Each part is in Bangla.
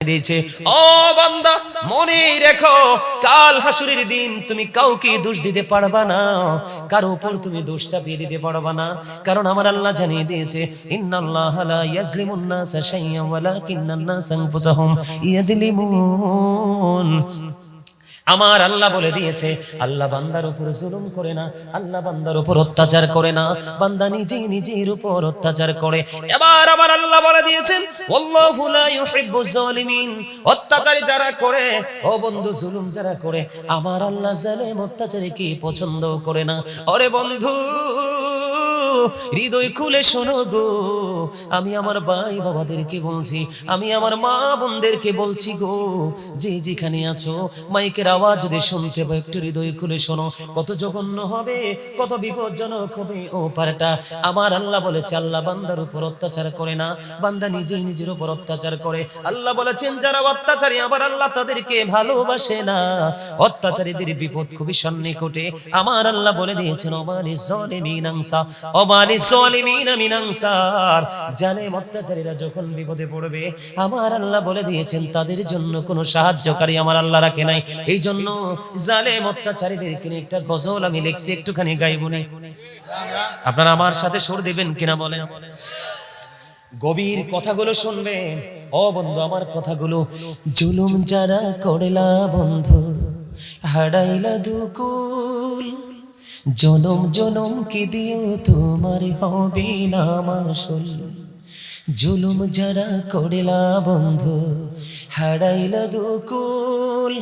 দিয়েছে। ও বান্দা, মনে রেখো, কাল হাসুরের দিন তুমি কাউকে দোষ দিতে পারবা না, কারো উপর তুমি দোষ চাপিয়ে দিতে পারবা না, কারণ আমার আল্লাহ জানিয়ে দিয়েছে, ইন্নাল্লাহা লা ইয়াজলিমুন নাসা শাইয়্যান ওয়ালাকিন্নান নাসা আনফুসাহুম ইয়াযলিমুন। আমার আল্লাহ বলে দিয়েছে, আল্লাহ বান্দার উপর জুলুম করে না, আল্লাহ বান্দার উপর অত্যাচার করে না, বান্দা নিজেই নিজের উপর অত্যাচার করে। এবার আমার আল্লাহ বলে দিয়েছেন, ওয়াল্লাহু লা ইউহিব্বুজ জালিমিন। অত্যাচারী যারা করে, ও বন্ধু, জুলুম যারা করে, আমার আল্লাহ জালেম অত্যাচারীকে পছন্দ করে না। ওরে বন্ধু, হৃদয় খুলে শোনো গো, আমি আমার ভাই বাবাদেরকে বলছি, আমি আমার মা বোনদেরকে বলছি গো, যে যেখানে আছো মাইকের আওয়াজ যদি শুনতে পাও, একটু হৃদয় খুলে শোনো। কত জঘন্য হবে, কত বিপজ্জনক হবে ও পারটা। আমার আল্লাহ বলেছে, আল্লাহ বান্দার উপর অত্যাচার করে না, বান্দা নিজেই নিজের উপর অত্যাচার করে। আল্লাহ বলেছেন, যারা অত্যাচারী আমার আল্লাহ তাদেরকে ভালোবাসে না, অত্যাচারীদের বিপদ খুবই সন্নিকটে। আমার আল্লাহ বলে দিয়েছেন, ওমালিজ জালিমিন আনসা, ওমালিজ জালিমিন মিন আনসার। জালেম অত্যাচারীরা যখন বিপদে পড়বে, আমার আল্লাহ বলে দিয়েছেন, তাদের জন্য কোনো সাহায্যকারী আমার আল্লাহ রাখে নাই। এই জন্য জালেম অত্যাচারীদেরকে নিয়ে একটা গজল আমি লিখছি, একটুখানি গাইবনি। আপনারা আমার সাথে সুর দিবেন কিনা বলেন? গভীর কথাগুলো শুনবেন। ও বন্ধু, আমার কথাগুলো। জুলুম যারা করলা বন্ধু, হারাইলা দুকুল, জনম জনম কি দিও তোমার হবে না মাসুল। জুলুম যারা করলা বন্ধু, হারাইলা দুকুল,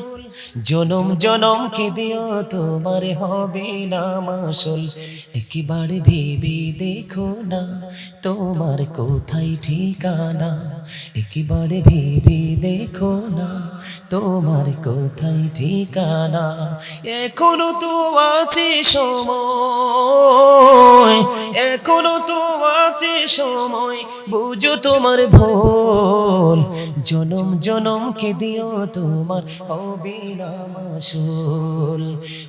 জনম জনম কি দিও তোমার হবে না মাসুল। একবার ভেবে দেখো না তোমার কোথায় ঠিকানা, একবার ভেবে দেখো না তোমার কোথায় ঠিকানা। এখনো তো আছে সময়, এখনো তো আছে সময়, বুঝো তোমার ভুল। জনম জনম কে দিও তোমার হবে না মাসুল।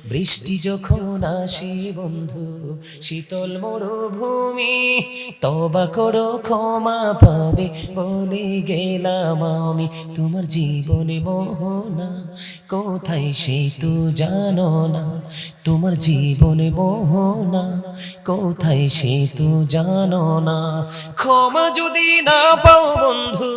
বৃষ্টি যখন আসে বন্ধু, শীতল মরুভূমি, তওবা করো ক্ষমা পাবে বলে গেলাম আমি। তোমার জীবনে মোহনা কোথায় সে তো জানো না, তোমার জীবনে মোহনা কোথায় সে তো জানো না। ক্ষমা যদি না পাও বন্ধু,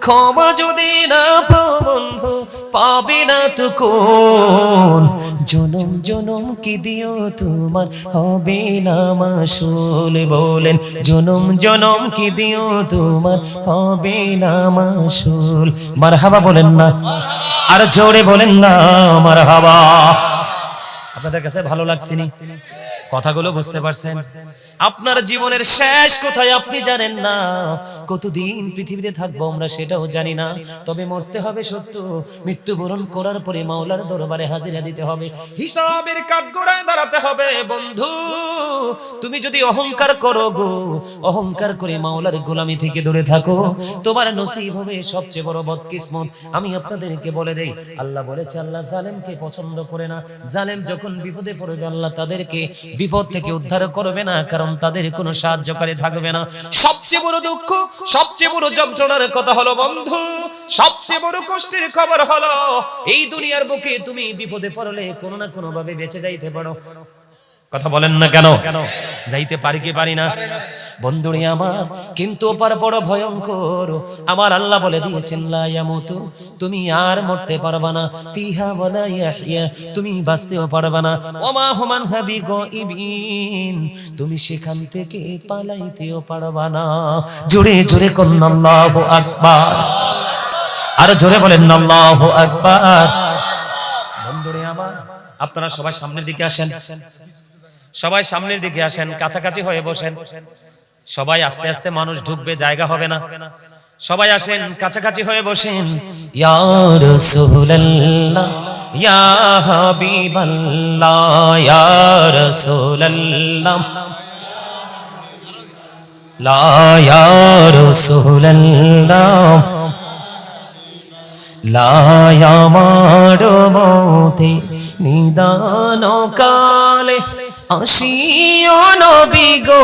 ক্ষমা যদি না পাও বন্ধু, পাবে না তো কোন। জনম জনম কি দিও তোমার হবে না মাসুল। বলেন, জনম জনম কি দিও তোমার হবে না মাসুল। মারহাবা বলেন না, আর জোরে বলেন না মারহাবা। আপনাদের কাছে ভালো লাগছে নি? কথাগুলো বুঝতে পারছেন? আপনার জীবনের শেষ কোথায় আপনি জানেন না, কতদিন পৃথিবীতে থাকবো আমরা সেটাও জানি না। তবে মরতে হবে সত্য, মৃত্যুবরণ করার পরে মাওলার দরবারে হাজিরা দিতে হবে, হিসাবের কাঠগড়ায় দাঁড়াতে হবে। বন্ধু, তুমি যদি অহংকার করো গো, অহংকার করে মাওলার গোলামি থেকে দূরে থাকো, তোমার নসিব হবে সবচেয়ে বড় বদকিসমত। আমি আপনাদেরকে বলে দেই, আল্লাহ বলেছে, আল্লাহ জালেমকে পছন্দ করে না। জালেম যখন বিপদে পড়বে, আল্লাহ তাদেরকে বিপদ থেকে উদ্ধার করবে না, কারণ তাদের কোনো সাহায্যকারী থাকবে না। সবচেয়ে বড় দুঃখ, সবচেয়ে বড় যন্ত্রণার কথা হলো বন্ধু, সবচেয়ে বড় কষ্টের খবর হলো, এই দুনিয়ার বুকে তুমি বিপদে পড়লে কোনো না কোনো ভাবে বেঁচে যাইতে পারো। কথা বলেন না কেন? যাইতে পারি কি পারি না? বন্ধুরে আমার, কিন্তু ওপার বড় ভয়ঙ্কর। আমার আল্লাহ বলে দিয়েছেন, লা ইয়ামুতু, তুমি আর মরতে পারবা না, ফিহা ওয়ালা ইয়াহইয়া, তুমি বাঁচতেও পারবা না, ওমা হুমান হাবি গায়িবিন, তুমি সেখান থেকে পালাইতেও পারবা না। জোরে জোরে কোন আল্লাহু আকবার, আর জোরে বলেন আল্লাহু আকবার। বন্ধুরে আমার, আপনারা সবাই সামনের দিকে আসেন, সবাই সামনের দিকে আসেন, কাছাকাছি হয়ে বসেন। সবাই আস্তে আস্তে, মানুষ ঢুকবে, জায়গা হবে না। সবাই আসেন, কাছাকাছি হয়ে বসেন। ইয়া রাসূলুল্লাহ, ইয়া হাবিবাল্লাহ, ইয়া রাসূলুল্লাহ, লা ইয়া রাসূলুল্লাহ, লা আমার মতে নিদান কালে আসিও নবী গো,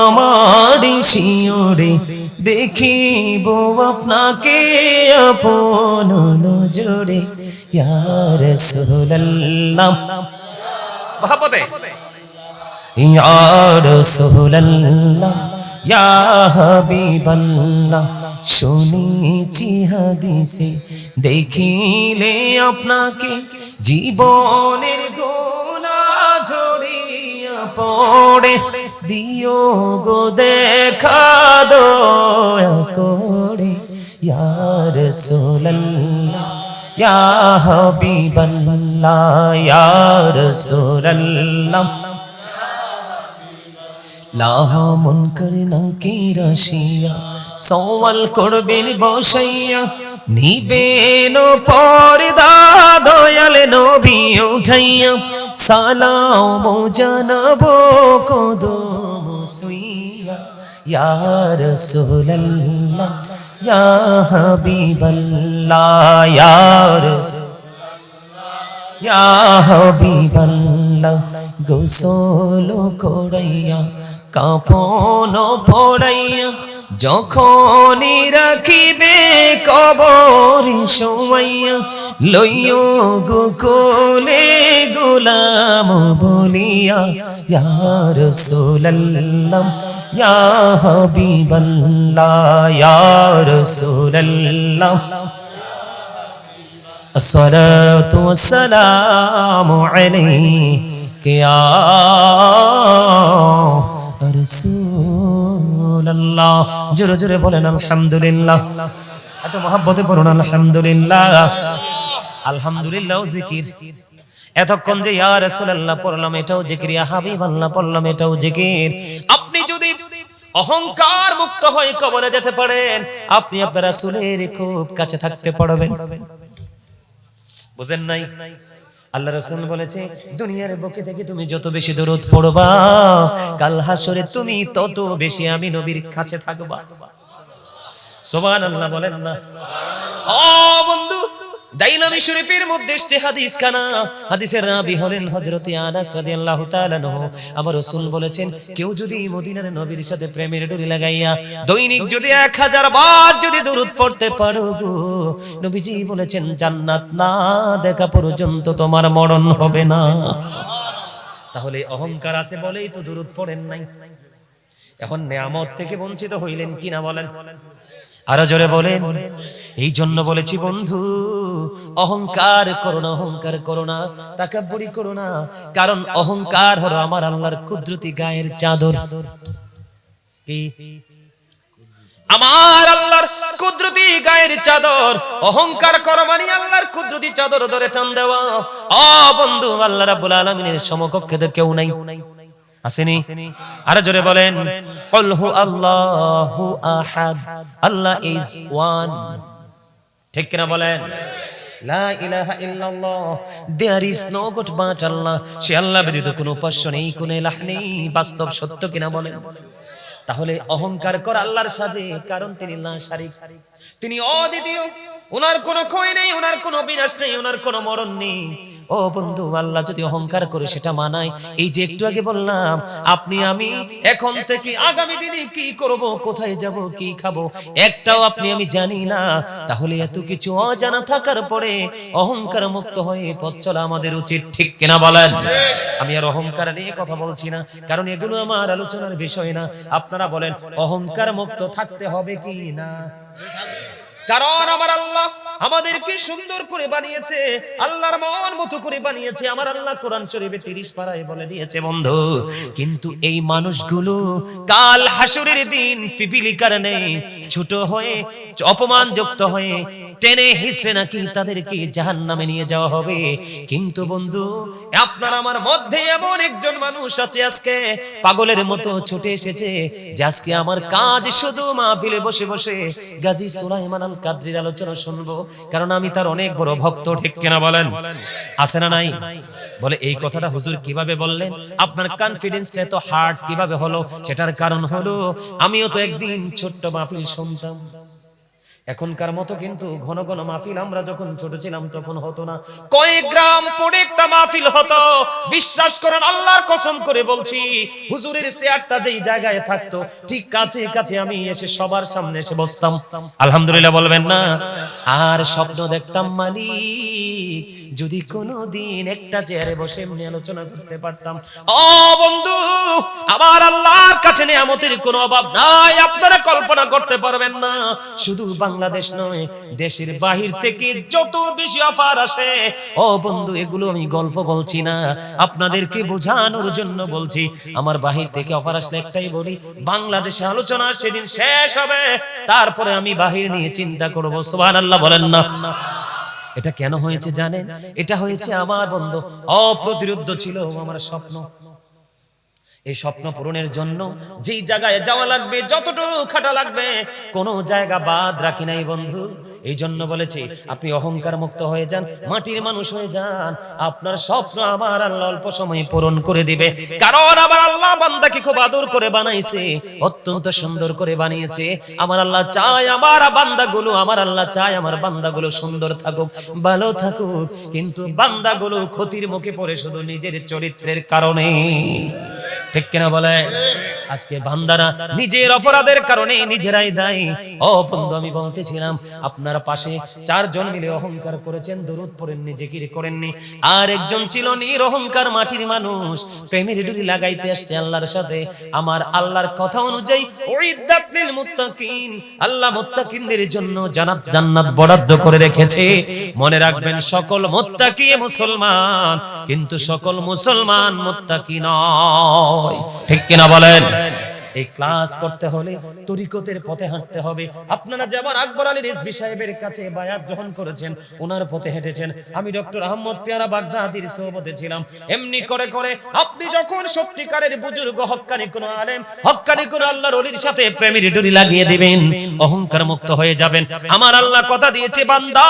আমার শিওরে দেখিব আপনাকে আপন নজরে ইয়া রাসূলুল্লাহ মহব্বতে ইয়া রাসূলুল্লাহ ইয়া হাবিবাল্লাহ শুনেছি হাদিসে দেখিলে আপনাকে জীবনের গোনাহ ঝরিয়া পড়ে দিও গো দেখা দয়া করে ইয়া রাসূলুল্লাহ ইয়া হাবিবাল্লাহ ইয়া রাসূলুল্লাহ লাহা মুনকার নাকির আসিয়া সওয়াল করবেন বসাইয়া নিবেন পর্দা দয়াল নবী উঠাইয়া সালাম জানাবো কদম সুইয়া ইয়া রাসূলুল্লাহ ইয়া হাবিবাল্লাহ ইয়া ইয়া হাবিবাল্লাহ গোসল করাইয়া কাফন পরাইয়া যখনই রাখিবে কবর শোয়াইয়া লইও গো কোলে গোলাম বলিয়া ইয়া রাসূলুল্লাহ ইয়া হাবিবাল্লাহ ইয়া রাসূলুল্লাহ আসসালাতু ওয়াসসালামু আলাইকা ইয়া রাসূলুল্লাহ জোরে জোরে বলেন আলহামদুলিল্লাহ এত মহব্বতে পড়ুন আলহামদুলিল্লাহ আলহামদুলিল্লাহ জিকির এতক্ষণ যে ইয়া রাসূলুল্লাহ পড়লাম এটাও জিকির ইয়া হাবিবাল্লাহ পড়লাম এটাও জিকির আপনি যদি অহংকার মুক্ত হয়ে কবরে যেতে পারেন আপনি আপনার রাসূলের খুব কাছে থাকতে পারবেন বুঝেন নাই আল্লাহ রাসূল বলেছে দুনিয়ার বুকে থেকে তুমি যত বেশি দরুদ পড়বা কাল হাসরে তুমি তত বেশি আমি নবীর কাছে থাকবা সুবহানাল্লাহ বলেন না ও বন্ধু দাইলামি শরীফের মধ্যে এসেছে হাদিস খানা হাদিসের রাবী হলেন হযরত আনাস রাদিয়াল্লাহু তাআলা আনহু আমার রাসূল বলেছেন কেউ যদি মদিনার নবীর সাথে প্রেমের ডোরি লাগাইয়া দৈনিক যদি 1000 বার যদি দরুদ পড়তে পারো গো নবীজি বলেছেন জান্নাত না দেখা পর্যন্ত তোমার মরণ হবে না তাহলে অহংকার আছে বলেই তো দরুদ পড়েন নাই এখন নিয়ামত থেকে বঞ্চিত হইলেন কিনা বলেন আরো জোরে বলেন এই জন্য বলেছি বন্ধু অহংকার করো না তাকাব্বুরি করো না কারণ অহংকার হলো আমার আল্লাহর কুদরতি গায়ের চাদর কি আমার আল্লাহর কুদরতি গায়ের চাদর অহংকার করা মানে আল্লাহর কুদরতি চাদর ধরে টান দেওয়া ও বন্ধু আল্লাহ রাব্বুল আলামিনের সমকক্ষে তো কেউ নাই আসেনি আরে জোরে বলেন কুল হু আল্লাহু আহাদ আল্লাহ ইজ ওয়ান ঠিক কিনা বলেন লা ইলাহা ইল্লাল্লাহ there is no god but Allah সে আল্লাহ ব্যতীত কোনো উপাস্য নেই কোনো ইলাহ নেই বাস্তব সত্য কিনা বলেন তাহলে অহংকার কর আল্লাহর সাজে কারণ তিনি লা শারীক তিনি অদ্বিতীয় ওনার কোনো ক্ষয় নেই ওনার কোনো বিনাশ নেই ওনার কোনো মরণ নেই ও বন্ধু আল্লাহ যদি অহংকার করে সেটা মানায় এই যে একটু আগে বললাম আপনি আমি এখন থেকে আগামী দিনে কি করব কোথায় যাব কি খাবো একটাও আপনি আমি জানি না তাহলে এত কিছু অজানা থাকার পরে অহংকার মুক্ত হয়ে পথ চলা আমাদের উচিত ঠিক কিনা বলেন আমি আর অহংকার নিয়ে কথা বলছি না কারণ এগুলো আমার আলোচনার বিষয় না আপনারা বলেন অহংকার মুক্ত থাকতে হবে কি না কারণ আমার আল্লাহ আমাদেরকে সুন্দর করে বানিয়েছে আল্লাহর মন মতো করে বানিয়েছে আমার আল্লাহ কোরআন শরীফে 30 পারায় বলে দিয়েছে বন্ধু কিন্তু এই মানুষগুলো কাল হাসরের দিন পিপিলিকার নেই ছোট হয়ে অপমানযুক্ত হয়ে টেনে হিসড়ে নাকি তাদেরকে জাহান্নামে নিয়ে যাওয়া হবে কিন্তু বন্ধু আপনার আমার মধ্যে এমন একজন মানুষ আছে আজকে পাগলের মতো ছুটে এসেছে যে আজকে আমার কাজ শুধু মাহফিলে বসে বসে গাজী সুলাইমান আল কাদরির আলোচনা শুনবো কারণ আমি তার অনেক বড় ভক্ত ঠিক কিনা বলেন আছে না নাই বলে এই কথাটা হুজুর কিভাবে বললেন আপনার কনফিডেন্সটা এত হার্ড কিভাবে হলো সেটার কারণ হলো আমিও তো একদিন ছোট্ট মাহফিল শুনতাম এখনকার মতো কিন্তু ঘন ঘন মাহফিল আমরা যখন ছোট ছিলাম তখন হতো না। কয়েক গ্রাম পরে একটা মাহফিল হতো। বিশ্বাস করেন, আল্লাহর কসম করে বলছি, হুজুরের চেয়ারটা যেই জায়গায় থাকতো ঠিক কাছে কাছে আমি এসে সবার সামনে এসে বসতাম। আলহামদুলিল্লাহ বলবেন না? আর স্বপ্ন দেখতাম, মালিক যদি কোনোদিন একটা চেয়ারে বসে এমনি আলোচনা করতে পারতাম। ও বন্ধু, আমার আল্লাহর কাছে নিয়ামতের কোনো অভাব নাই, আপনারা কল্পনা করতে পারবেন না। শুধু বাংলাদেশ নয়, দেশের বাহির থেকে যত বেশি অফার আসে, ও বন্ধু, এগুলো আমি গল্প বলছি না, আপনাদেরকে বোঝানোর জন্য বলছি। আমার বাহির থেকে অফার আসলে একটাই বলি, বাংলাদেশে আলোচনা সেদিন শেষ হবে, তারপরে আমি বাহির নিয়ে চিন্তা করব। সুবহানাল্লাহ বলেন না? এটা কেন হয়েছে জানেন? এটা হয়েছে আমার বন্ধু অপ্রতিরোধ্য ছিল আমার স্বপ্ন। এই স্বপ্ন পূরণের জন্য যেই জায়গায় যাওয়া লাগবে, যতটুকু খাটা লাগবে, কোন জায়গা বাদ রাখি নাই বন্ধু। এই জন্য বলেছি, আপনি অহংকার মুক্ত হয়ে যান, মাটির মানুষ হয়ে যান, আপনার স্বপ্ন আমার আল্লাহ অল্প সময়ে পূরণ করে দিবে। কারণ আমার আল্লাহ বান্দাকে খুব আদর করে বানাইছে, অত্যন্ত সুন্দর করে বানিয়েছে। আমার আল্লাহ চায় আমার বান্দাগুলো, আমার আল্লাহ চায় আমার বান্দাগুলো সুন্দর থাকুক, ভালো থাকুক, কিন্তু বান্দাগুলো ক্ষতির মুখে পড়ে শুধু নিজের চরিত্রের কারণে। ঠিক কিনা বলে? আজকে বান্দারা নিজের অপরাধের কারণে নিজেরাই দায়ী। ও বন্ধু, আমি বলতেছিলাম, আপনার পাশে চারজন মিলে অহংকার করেছেন, দরুদ পড়েননি, জিকির করেননি। আর একজন ছিল নিরহংকার মাটির মানুষ, প্রেমের ডুরি লাগাইতে আসছে আল্লাহর সাথে। আমার আল্লাহর কথা অনুযায়ী উইদ্দাত লিল মুত্তাকিন, আল্লাহ মুত্তাকিনদের জন্য জান্নাত বরাদ্দ করে রেখেছে। মনে রাখবেন, সকল মুত্তাকি মুসলমান, কিন্তু সকল মুসলমান মুত্তাকি নয়। ঠিক কিনা বলেন? এই ক্লাস করতে হলে তরিকতের পথে হাঁটতে হবে। আপনারা যেমন আকবর আলী রিজভী সাহেবের কাছে বায়াত গ্রহণ করেছেন, ওনার পথে হেঁটেছেন। আমি ডক্টর আহমদ পেয়ারা বাগদাদির সোহবতে ছিলাম। এমনি করে করে আপনি যখন সত্যিকারের বুজুর্গ হক্কানি কোন আলেম, হক্কানি কোন আল্লাহর ওলির সাথে প্রেমের ডুরি লাগিয়ে দিবেন, অহংকার মুক্ত হয়ে যাবেন। আমার আল্লাহ কথা দিয়েছে, বান্দা,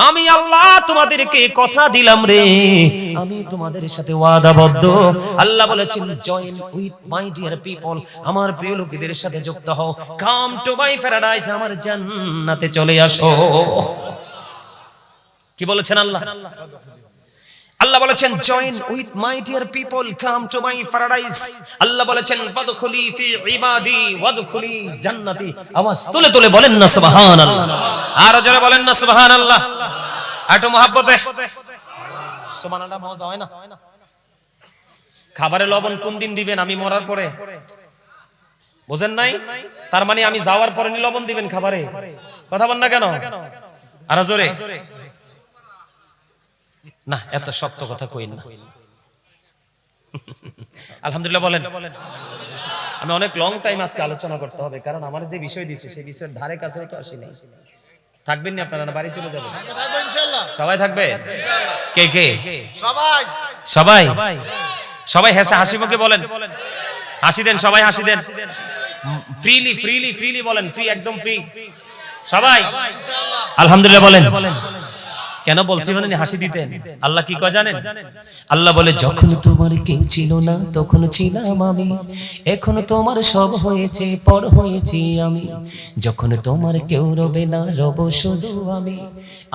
আমি আল্লাহ তোমাদেরকে কথা দিলাম রে, আমি তোমাদের সাথে ওয়াদাবদ্ধ। আল্লাহ বলেছেন, join with my dear people, আমার প্রিয় লোকেদের সাথে যুক্ত হও, কাম টু মাই প্যারাডাইস, আমার জান্নাতে চলে আসো। কি বলেছেন আল্লাহ? আল্লাহ বলেছেন, join with my dear people, come to my paradise. আল্লাহ বলেছেন, ফাদখুলি ফি ইবাদি ওয়াদখুলি জান্নাতি। আওয়াজ তুলে তুলে বলেন না সুবহানাল্লাহ। আর জোরে বলেন না সুবহানাল্লাহ। একটু মহব্বতে সুবহানাল্লাহ। মজা হয় না? খাবারে লবণ কোন দিন দিবেন? আমি মরার পরে? বুঝেন নাই? তার মানে আমি যাওয়ার পরে লবণ দিবেন খাবারে? কথা বল না কেন? আর জোরে না, এত শক্ত কথা কইন না। আলহামদুলিল্লাহ বলেন। আমি অনেক লং টাইম আজকে আলোচনা করতে হবে, কারণ আমার যে বিষয় দিছে সেই বিষয়ের ধারে কাছে তো আসি নাই। থাকবেন না আপনারা? বাড়ি চলে যাবেন? সবাই থাকবে? কে কে? সবাই সবাই সবাই হেসে হাসি মুখে বলেন, হাসি দেন, সবাই হাসি দেন। ফ্রিলি ফ্রিলি ফ্রিলি বলেন, ফ্রি, একদম ফ্রি সবাই। আলহামদুলিল্লাহ বলেন। কেন বলছি মানে হাসি দিতেন। আল্লাহ কি কয় জানেন? আল্লাহ বলে, যখন তোমার কেউ ছিল না তখন ছিলাম আমি, এখন তোমার সব হয়েছে, পর হয়েছি আমি। যখন তোমার কেউ রবে না, রব শুধু আমি।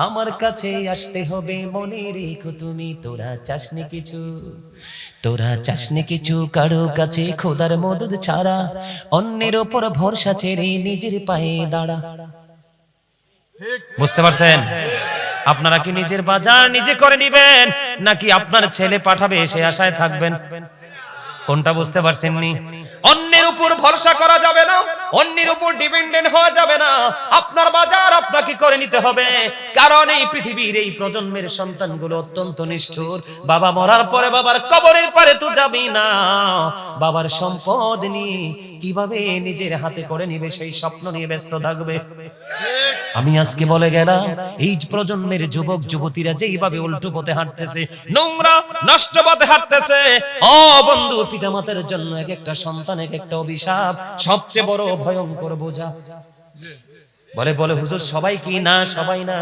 আমার কাছে আসতে হবে, মনে রেখো তুমি। তোরা চাসনি কিছু, তোরা চাসনি কিছু কারো কাছে খোদার মদদ ছাড়া, অন্যের ওপর ভরসা ছেড়ে নিজের পায়ে দাঁড়া। বুঝতে পারছেন? আপনারা কি নিজের বাজার নিজে করে নিবেন, নাকি আপনার ছেলে পাঠাবে সে আশায় থাকবেন? কোনটা বুঝতে পারছেন নি? অন্যের উপর ভরসা করা যাবে না, অন্যের উপর ডিপেন্ডেন্ট হওয়া যাবে না। আপনার বাজার আপনাকে করে নিতে হবে, কারণ এই পৃথিবীর এই প্রজন্মের সন্তানগুলো অত্যন্ত নিষ্ঠুর। বাবা মরার পরে বাবার কবরের পারে তো যাবি না, বাবার সম্পদ নিয়ে কিভাবে নিজের হাতে করে নিবে সেই স্বপ্ন নিয়ে ব্যস্ত থাকবে। আমি আজকে বলে গেলাম, এই প্রজন্মের যুবক যুবতীরা যেইভাবে উল্টো পথে হাঁটতেছে, নোংরা নষ্ট পথে হাঁটতেছে, ও বন্ধু, পিতামাতার জন্য এক একটা সন্তান এক একটা অভিশাপ, সবচেয়ে বড় ভয়ঙ্কর বোঝা। বলে বলে হুজুর সবাই কি? না, সবাই না,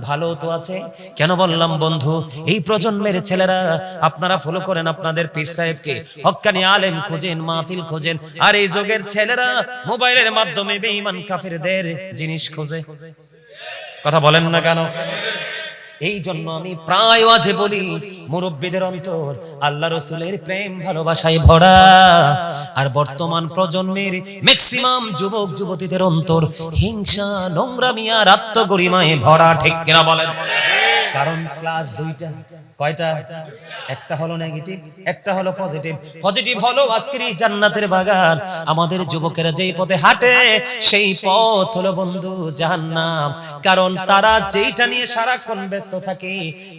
ভালো তো আছে। কেন বললাম বন্ধু, এই প্রজন্মের ছেলেরা আপনারা ফলো করেন আপনাদের পীর সাহেবকে, হক্কানি আলেম খোঁজেন, মাহফিল খোঁজেন, আর এই যুগের ছেলেরা মোবাইলের মাধ্যমে বেঈমান কাফেরদের জিনিস খোঁজে। কথা বলেন না কেন? এই জন্য আমি প্রায় আজে বলি, মুরব্বীদের অন্তর আল্লাহ রসুলের প্রেম ভালোবাসায় ভরা, আর বর্তমান প্রজন্মের ম্যাক্সিমাম যুবক যুবতীদের অন্তর হিংসা, নোংরামি আর আত্মগরিমায় ভরা। ঠিক কিনা বলেন? কারণ ক্লাস দুইটা, কয়টা? একটা হলো নেগেটিভ, একটা হলো পজিটিভ। পজিটিভ হলো আজকের এই জান্নাতের বাগান। আমাদের যুবকেরা যেই পথে হাঁটে সেই পথ হলো বন্ধু জাহান্নাম। কারণ তারা যেইটা নিয়ে সারাক্ষণ ব্যস্ত থাকে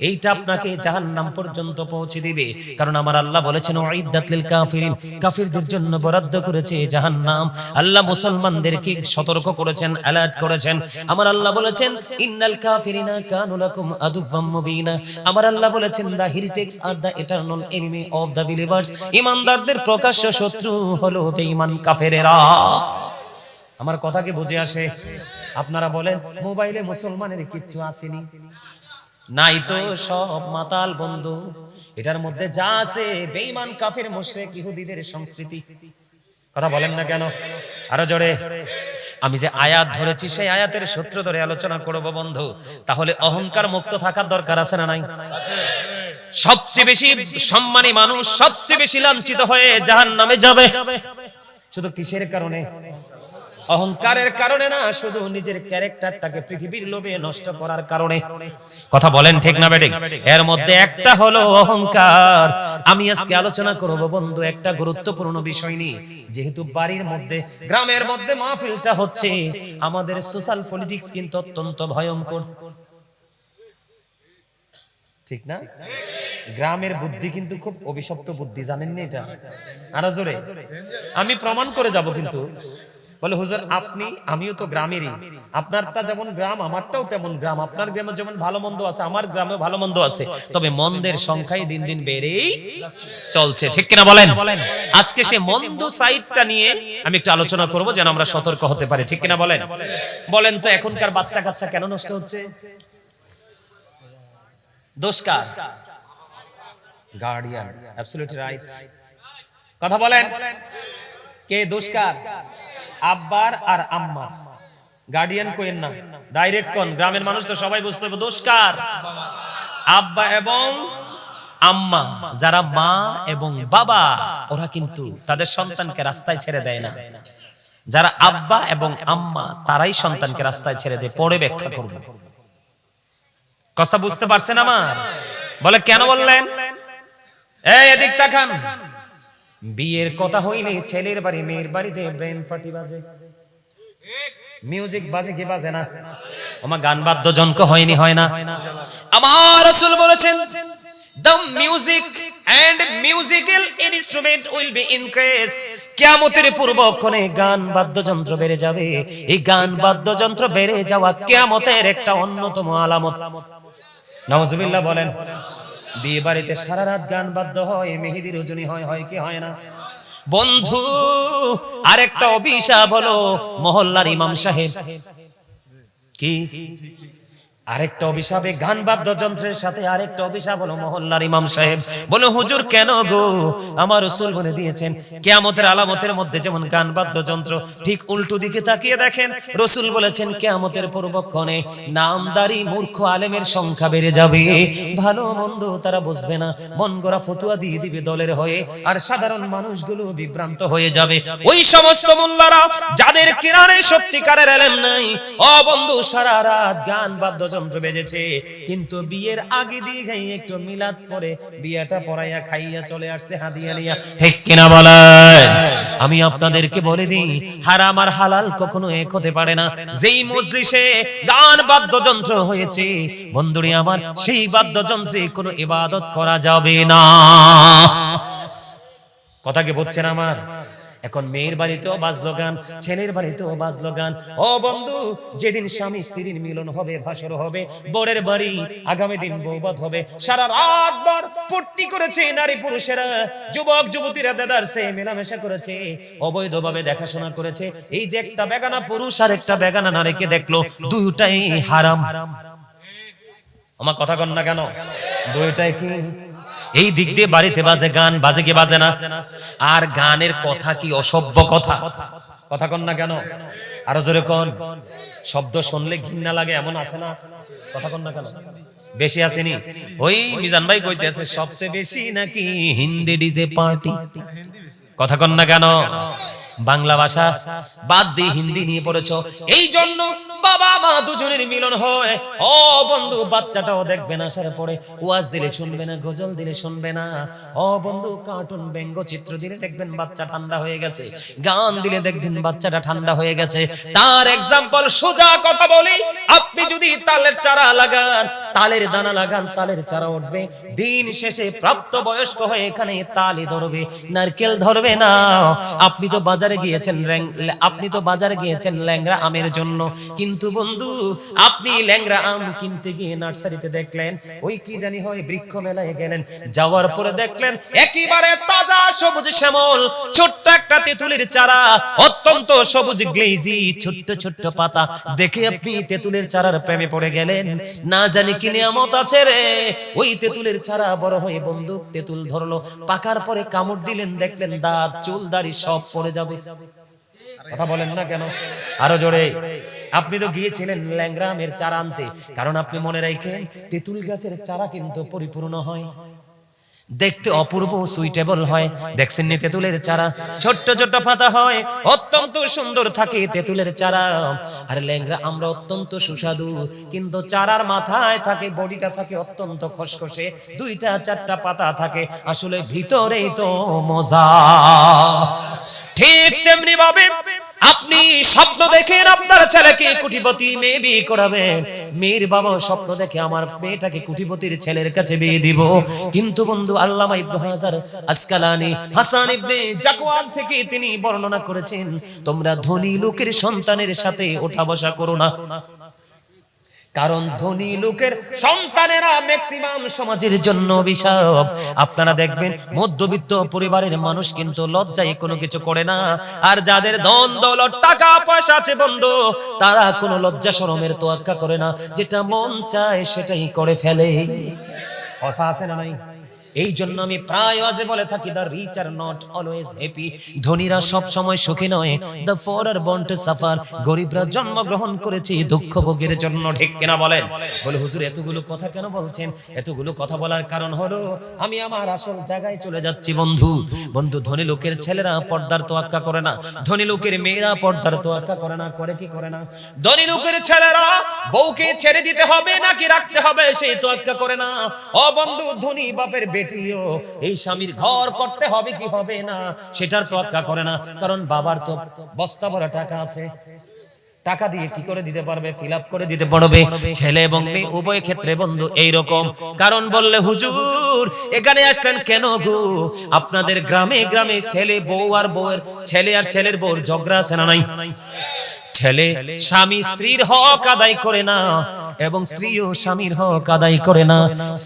এইটা আপনাকে জাহান্নাম পর্যন্ত পৌঁছে দিবে। কারণ আমার আল্লাহ বলেছেন উইদ্দাত লিল কাফিরিন, কাফিরদের জন্য বরাদ্দ করেছে জাহান্নাম। আল্লাহ মুসলমানদেরকে সতর্ক করেছেন, অ্যালার্ট করেছেন। আমার আল্লাহ বলেছেন ইন্নাল কাফিরিনা কানু লাকুম আদুওয়াম মুবিনা। আমার আল্লাহ বলেছেন the heretics are the eternal enemy of the believers। ঈমানদারদের প্রকাশ্য শত্রু হলো বেঈমান কাফেরেরা। আমার কথা কি বুঝে আসে? আপনারা বলেন মোবাইলে মুসলমানের কিচ্ছু আসেনি? নাই তো, সব মাতাল বন্ধু। এটার মধ্যে যা আছে বেঈমান কাফের মুশরিক ইহুদিদের সংস্কৃতি। কথা বলেন না কেন? আরো জোরে। আমি যে আয়াত ধরেছি সেই আয়াতের সূত্র ধরে আলোচনা করব বন্ধু। তাহলে অহংকার মুক্ত থাকার দরকার আছে না নাই? সবচেয়ে বেশি সম্মানী মানুষ সবচেয়ে বেশি লাঞ্ছিত হয়ে জাহান্নামে যাবে। শুধু কিসের কারণে? অহংকারের কারণে না, শুধু নিজের ক্যারেক্টারটাকে পৃথিবীর লোভে নষ্ট করার কারণে। কথা বলেন ঠিক না বেঠিক? এর মধ্যে একটা হলো অহংকার। আমি আজকে আলোচনা করব বন্ধু একটা গুরুত্বপূর্ণ বিষয় নিয়ে। যেহেতু বাড়ির মধ্যে, গ্রামের মধ্যে মাহফিলটা হচ্ছে, আমাদের সোশ্যাল পলিটিক্স কিন্তু অত্যন্ত ভয়ঙ্কর, ঠিক না? গ্রামের বুদ্ধি কিন্তু খুব অভিশপ্ত বুদ্ধি, জানেন না এটা? আরো জোরে। আমি প্রমাণ করে যাব কিন্তু। বলে হুজুর আপনি, আমিও তো গ্রামেরই, আপনারটা যেমন গ্রাম আমারটাও তেমন গ্রাম। আপনার গ্রামে যেমন ভালো মন্দ আছে আমার গ্রামে ভালো মন্দ আছে, তবে মন্দের সংখ্যাই দিন দিন বেড়েই চলছে। ঠিক কিনা বলেন? আজকে সে মন্দ সাইডটা নিয়ে আমি একটু আলোচনা করব যেন আমরা সতর্ক হতে পারি। ঠিক কিনা বলেন? বলেন তো এখনকার বাচ্চা কাচ্চা কেন নষ্ট হচ্ছে? দোষ কার? গার্ডিয়ান। Absolutely right. কথা বলেন, কে দোষ কার? আব্বার আর আম্মার। গার্ডিয়ান কইেন না, ডাইরেক্ট কোন। গ্রামের মানুষ তো সবাই বুঝতে পারবে দোষ কার? আব্বা এবং আম্মা। যারা মা এবং বাবা ওরা কিন্তু তাদের সন্তানকে রাস্তায় ছেড়ে দেয় না। যারা আব্বা এবং আম্মা তারাই সন্তানকে রাস্তায় ছেড়ে দেয়। পরে ব্যাখ্যা করব। কথা বুঝতে পারছেন আমার? বলে কেন বললেন? এই এদিক তাকান। বিয়ের কথা হইলে ছেলের বাড়ি মেয়ের বাড়িতে ব্রেন পার্টি বাজে, মিউজিক বাজে কি বাজে না? আমার গান বাদ্যযন্ত্র হয়নি, হয় না? আমার রাসূল বলেছেন the music and musical instrument will be increased। কিয়ামতের পূর্বক্ষণে গান বাদ্যযন্ত্র বেড়ে যাবে। এই গান বাদ্যযন্ত্র বেড়ে যাওয়া কিয়ামতের একটা অন্যতম আলামত। নাউজুবিল্লাহ বলেন। বিয়ে বাড়িতে সারা রাত গান বাদ্য হয়, মেহেদি রজনী হয়, হয় কি হয় না? বন্ধু আরেকটা অভিশাপ হলো মহল্লার ইমাম সাহেব। কি? আরেকটা অভিশাপে গান বাদ্যযন্ত্রের সাথে আরেকটা অভিশাপ হলো মহল্লার ইমাম সাহেব। বলে হুজুর কেন গো? আমার রাসূল বলে দিয়েছেন কিয়ামতের আলামতের মধ্যে যেমন গান বাদ্যযন্ত্র, ঠিক উল্টো দিকে তাকিয়ে দেখেন রাসূল বলেছেন কিয়ামতের পূর্বক্ষণে নামদারি মূর্খ আলেমের সংখ্যা বেড়ে যাবে। ভালো মন্দ তারা বুঝবে না, মন গড়া ফতোয়া দিয়ে দিবে দলের হয়ে, আর সাধারণ মানুষগুলো বিভ্রান্ত হয়ে যাবে। ওই সমস্ত মোল্লারা যাদের কিরানে সত্যিকারের ইলম নাই, ও বন্ধু সারা রাত গান বাদ্যযন্ত্র বেজেছে, কিন্তু বিয়ের আগে দিয়ে গাই একটু মিলাদ পরে বিয়েটা পড়াইয়া খাইয়া চলে আসছে হাদিয়া নিয়া। ঠিক কিনা বলেন? আমি আপনাদেরকে বলে দিই হারাম আর হালাল কখনো এক হতে পারে না। যেই মজলিসে গান বাদ্যযন্ত্র হয়েছে বন্ধুরি আমার, সেই বাদ্যযন্ত্রে কোনো ইবাদত করা যাবে না। কথা কি বুঝছেন আমার? এখন মেয়ের বাড়িতেও বাজলো গান, ছেলের বাড়িতেও বাজলো গান। ও বন্ধু যেদিন স্বামী স্ত্রীর মিলন হবে, ভাসর হবে, বরের বাড়ি আগামী দিন বৌবাদ হবে, সারা রাত ভর পট্টি করেছে নারী পুরুষেরা, যুবক যুবতীরা দেদারসে মেলামেশা করেছে, অবৈধভাবে দেখাশোনা করেছে। এই যে একটা বেগানা পুরুষ আর একটা বেগানা নারীকে দেখলো, দুটাই হারাম। আমার কথা কন না কেন? দুইটাই কি? এই দিক দিয়ে বাড়িতে বাজে গান, বাজে কি বাজে না? আর গানের কথা কি অসভ্য কথা? কথা কন না কেন? আরো জোরে কোন। শব্দ শুনলে ঘৃণা লাগে এমন আছে না? কথা কোন না কেন? বেশি আসেনি? ওই মিজান ভাই কইতেছে সবচেয়ে বেশি নাকি হিন্দি ডিজে পার্টি। কথা কোন না কেন? বাংলা ভাষা বাদ দিয়ে হিন্দি নিয়ে পড়েছো, এই জন্য বাবা মা দুজনের মিলন হয়। ও বন্ধু, বাচ্চাটাও দেখবেন আসার পরে ওয়াজ দিলে শুনবে না, গজল দিলে শুনবে না। ও বন্ধু, কার্টুন ব্যঙ্গচিত্র দিলে দেখবেন বাচ্চা ঠান্ডা হয়ে গেছে, গান দিলে দেখবেন বাচ্চাটা ঠান্ডা হয়ে গেছে। তার এক্সাম্পল সোজা কথা বলি, আপনি যদি তালের চারা লাগান, তালের দানা লাগান, তালের চারা উঠবে। দিন শেষে প্রাপ্ত বয়স্ক হয়ে এখানে তালি ধরবে, নারকেল ধরবে না। আপনি তো বাজারে গিয়েছেন ল্যাংড়া আমের জন্য, কিন্তু বন্ধু আপনি ল্যাংড়া আম কিনতে গিয়ে নার্সারিতে দেখলেন ওই কি জানি হয় বৃক্ষ মেলায় গেলেন, যাওয়ার পরে দেখলেন একেবারে তাজা সবুজ শ্যামল ছোট্ট একটা তেঁতুলের চারা, অত্যন্ত সবুজ গ্লেজি ছোট্ট ছোট্ট পাতা দেখে আপনি তেঁতুলের চারার প্রেমে পড়ে গেলেন। না জানি কি নিয়ামত আছে রে, ওই তেঁতুলের চারা বড় হয়ে বন্ধু তেঁতুল ধরলো, পাকার পরে কামড় দিলেন, দেখলেন দাঁত চুল দাড়ি সব পড়ে যাবে। কথা বলেন না কেন? আরো জোরে। আপনি তো গিয়েছিলেন ল্যাংড়া আমের চারা আনতে, কারণ আপনি মনে রাখেন তেঁতুল গাছের চারা কিন্তু পরিপূর্ণ হয়, দেখতে অপূর্ব সুইটেবল হয়। দেখছেন নি তেঁতুলের চারা, ছোট্ট ছোট্ট পাতা হয়, অত্যন্ত সুন্দর থাকে তেঁতুলের চারা। আর ল্যাংড়া আমরা অত্যন্ত সুস্বাদু, কিন্তু চারার মাথায় থাকে, বডিটা থাকে অত্যন্ত খসখসে, দুইটা চারটা পাতা থাকে, আসলে ভিতরেই তো মজা। ঠিক তেমনি ভাবে আপনি স্বপ্ন দেখেন আপনার ছেলেকে কোটিপতি মেয়ে বিয়ে করাবেন, মেয়ের বাবা স্বপ্ন দেখে আমার মেয়েটাকে কোটিপতির ছেলের কাছে বিয়ে দিব। কিন্তু বন্ধু আল্লামা ইবনে হাজার আসকালানি হাসান ইবনে জাকওয়ান থেকে তিনি বর্ণনা করেছেন, তোমরা ধনী লোকের সন্তানের সাথে ওঠা বসা করো না, কারণ ধনী লোকের সন্তানেরা ম্যাক্সিমাম সমাজের জন্য অভিশাপ। আপনারা দেখবেন মধ্যবিত্ত পরিবারের মানুষ কিন্তু লজ্জায় কোনো কিছু করে না, আর যাদের ধন দৌলত টাকা পয়সা আছে বন্ধু, তারা কোনো লজ্জা শরমের তোয়াক্কা করে না, যেটা মন চায় সেটাই করে ফেলে। কথা আছে না নাই? এই জন্য আমি প্রায় আজে বলে থাকি, the rich are not always happy. ধনীরা সব সময় সুখী নয়, the poor are born to suffer. গরিবরা জন্মগ্রহণ করেছে দুঃখ ভোগের জন্য। ঠিক কিনা বলেন? বলে হুজুর এতগুলো কথা কেন বলছেন? এতগুলো কথা বলার কারণ হলো আমি আমার আসল জায়গায় চলে যাচ্ছি। বন্ধু ধনী লোকের ছেলেরা পর্দার তোয়াক্কা করে না, ধনী লোকের মেয়েরা পর্দার তোয়াক্কা করে না। করে কি করে না? ধনী লোকের ছেলেরা বউকে ছেড়ে দিতে হবে নাকি রাখতে হবে সেই তোয়াক্কা করে না। ও বন্ধু, ধনী বাপের বেটিও এই স্বামীর ঘর করতে হবে কি হবে না সেটার তোয়াক্কা করে না, কারণ বাবার তো বস্তা ভরা টাকা আছে, টাকা দিয়ে কি করে দিতে পারবে? ফিল আপ করে দিতে পারবে। ছেলে এবং মেয়ে উভয় ক্ষেত্রে বন্ধু এইরকম। কারণ বললে হুজুর এখানে আসলেন কেন গো? আপনাদের গ্রামে গ্রামে ছেলে বউ আর বউয়ের ছেলে আর ছেলের বউর ঝগড়া আছে না নাই? ছেলে স্বামী স্ত্রীর হক আদায় করে না, এবং স্ত্রীও স্বামীর হক আদায় করে না।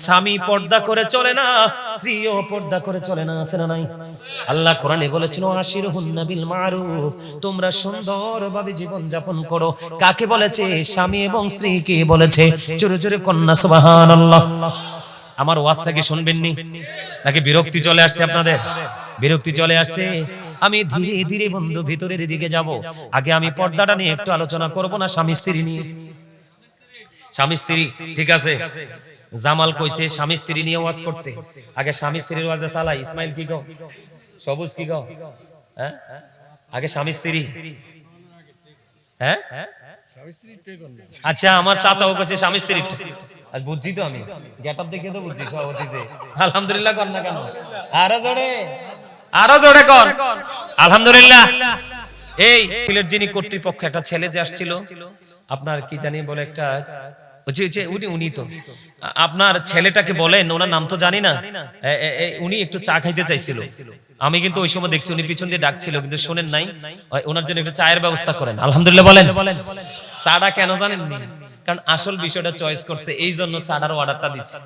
স্বামী পর্দা করে চলে না, স্ত্রীও পর্দা করে চলে না, আছে না নাই? আল্লাহ কোরআনে বলেছিল আশিরুহুন্না বিল মারুফ, তোমরা সুন্দরভাবে জীবন যাপন করো। কাকে বলেছে? স্বামী এবং স্ত্রীকে বলেছে। জোরে জোরে কন্যা সুবহানাল্লাহ। আমার ওয়াজটা কি শুনবেন নি নাকি বিরক্তি চলে আসছে আপনাদের? বিরক্তি চলে আসছে? আমি ধীরে ধীরে বন্ধু ভিতরের দিকে যাব। আগে আমি পর্দাটা নিয়ে একটু আলোচনা করব না স্বামী স্ত্রী নিয়ে? স্বামী স্ত্রী ঠিক আছে, জামাল কইছে স্বামী স্ত্রী নিয়ে ওয়াজ করতে। আগে স্বামী স্ত্রীর ওয়াজে চালাই। ইসমাইল কি গো? সবুজ কি গো? হ্যাঁ, আগে স্বামী স্ত্রী। হ্যাঁ, আচ্ছা, আমার চাচাও কইছে স্বামী স্ত্রী। আজ বুঝছি তো, আমি গেটআপ দেখে তো বুঝছি সভাপতি যে। আলহামদুলিল্লাহ কর না কেন? আরো জোরে, আরো জোরে কর আলহামদুলিল্লাহ। এই ফিলের যিনি কর্তৃপক্ষ, একটা ছেলে যে আসছিল, আপনার কি জানি বলে একটা, উনি তো আপনার ছেলেটাকে বলেন, ওনার নাম তো জানি না, উনি একটু চা খাইতে চাইছিল। আমি কিন্তু ওই সময় দেখছি উনি পিছন দিয়ে ডাকছিল, কিন্তু শোনেন নাই। ওনার জন্য একটু চায়ের ব্যবস্থা করেন। আলহামদুলিল্লাহ বলেন। চাটা কেন জানেননি? কারণ আসল বিষয়টা চয়েস করছে, এই জন্য চাটার অর্ডারটা দিচ্ছে।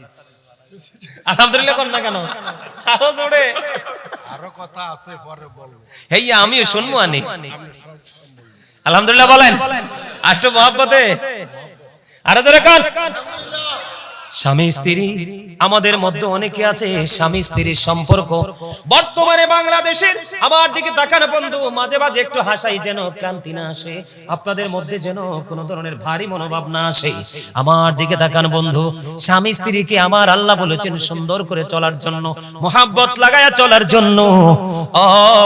আলহামদুলিল্লাহ কর না কেন? আরো জোরে। আরো কথা আছে পরে বলবো। হেইয়া আমিও শুনবো আনি। আলহামদুলিল্লাহ বলেন। আষ্ট মহব্বতে আরো জোরে কর। স্বামী স্ত্রী আমাদের মধ্যে অনেকে আছে স্বামী স্ত্রীর সম্পর্ক বর্তমানে বাংলাদেশের আমার দিকে তাকানো বন্ধু মাঝে মাঝে একটু হাসাই যেন ক্লান্তি না আসে আপনাদের মধ্যে যেন কোনো ধরনের ভারী মনোভাব না আসে আমার দিকে তাকানো বন্ধু স্বামী স্ত্রীকে আমার আল্লাহ বলেছেন সুন্দর করে চলার জন্য মোহাব্বত লাগায়া চলার জন্য ও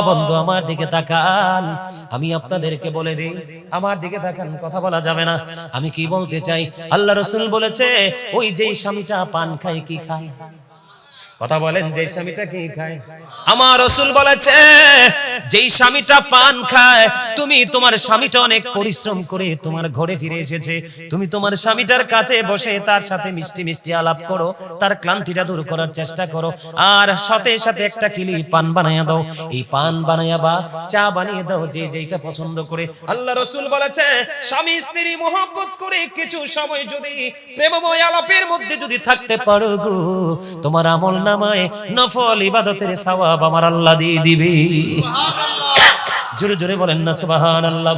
বন্ধু আমার দিকে তাকান আমি আপনাদেরকে বলে দিই আমার দিকে তাকান কথা বলা যাবে না আমি কি বলতে চাই আল্লাহ রাসূল বলেছে ওই যে স্বামীটা পান খায় কি খায় কথা বলেন যে স্বামীটা কি খায় আমার রাসূল বলেছে যেই স্বামীটা পান খায় তুমি তোমার স্বামীটা অনেক পরিশ্রম করে তোমার ঘরে ফিরে এসেছে তুমি তোমার স্বামীটার কাছে বসে তার সাথে মিষ্টি মিষ্টি আলাপ করো তার ক্লান্তিটা দূর করার চেষ্টা করো আর সাথে সাথে একটা কিলি পান বানায়া দাও এই পান বানায়া বা চা বানিয়ে দাও যে যেটা পছন্দ করে আল্লাহ রাসূল বলেছে স্বামী স্ত্রী মহব্বত করে কিছু সময় যদি প্রেমময় আলাপের মধ্যে যদি থাকতে পারো গো তোমার আমল নামায় নফল ইবাদতের সওয়াব আমার আল্লাহ দিয়ে দিবে সুবহানাল্লাহ জোরে জোরে বলেন না সুবহানাল্লাহ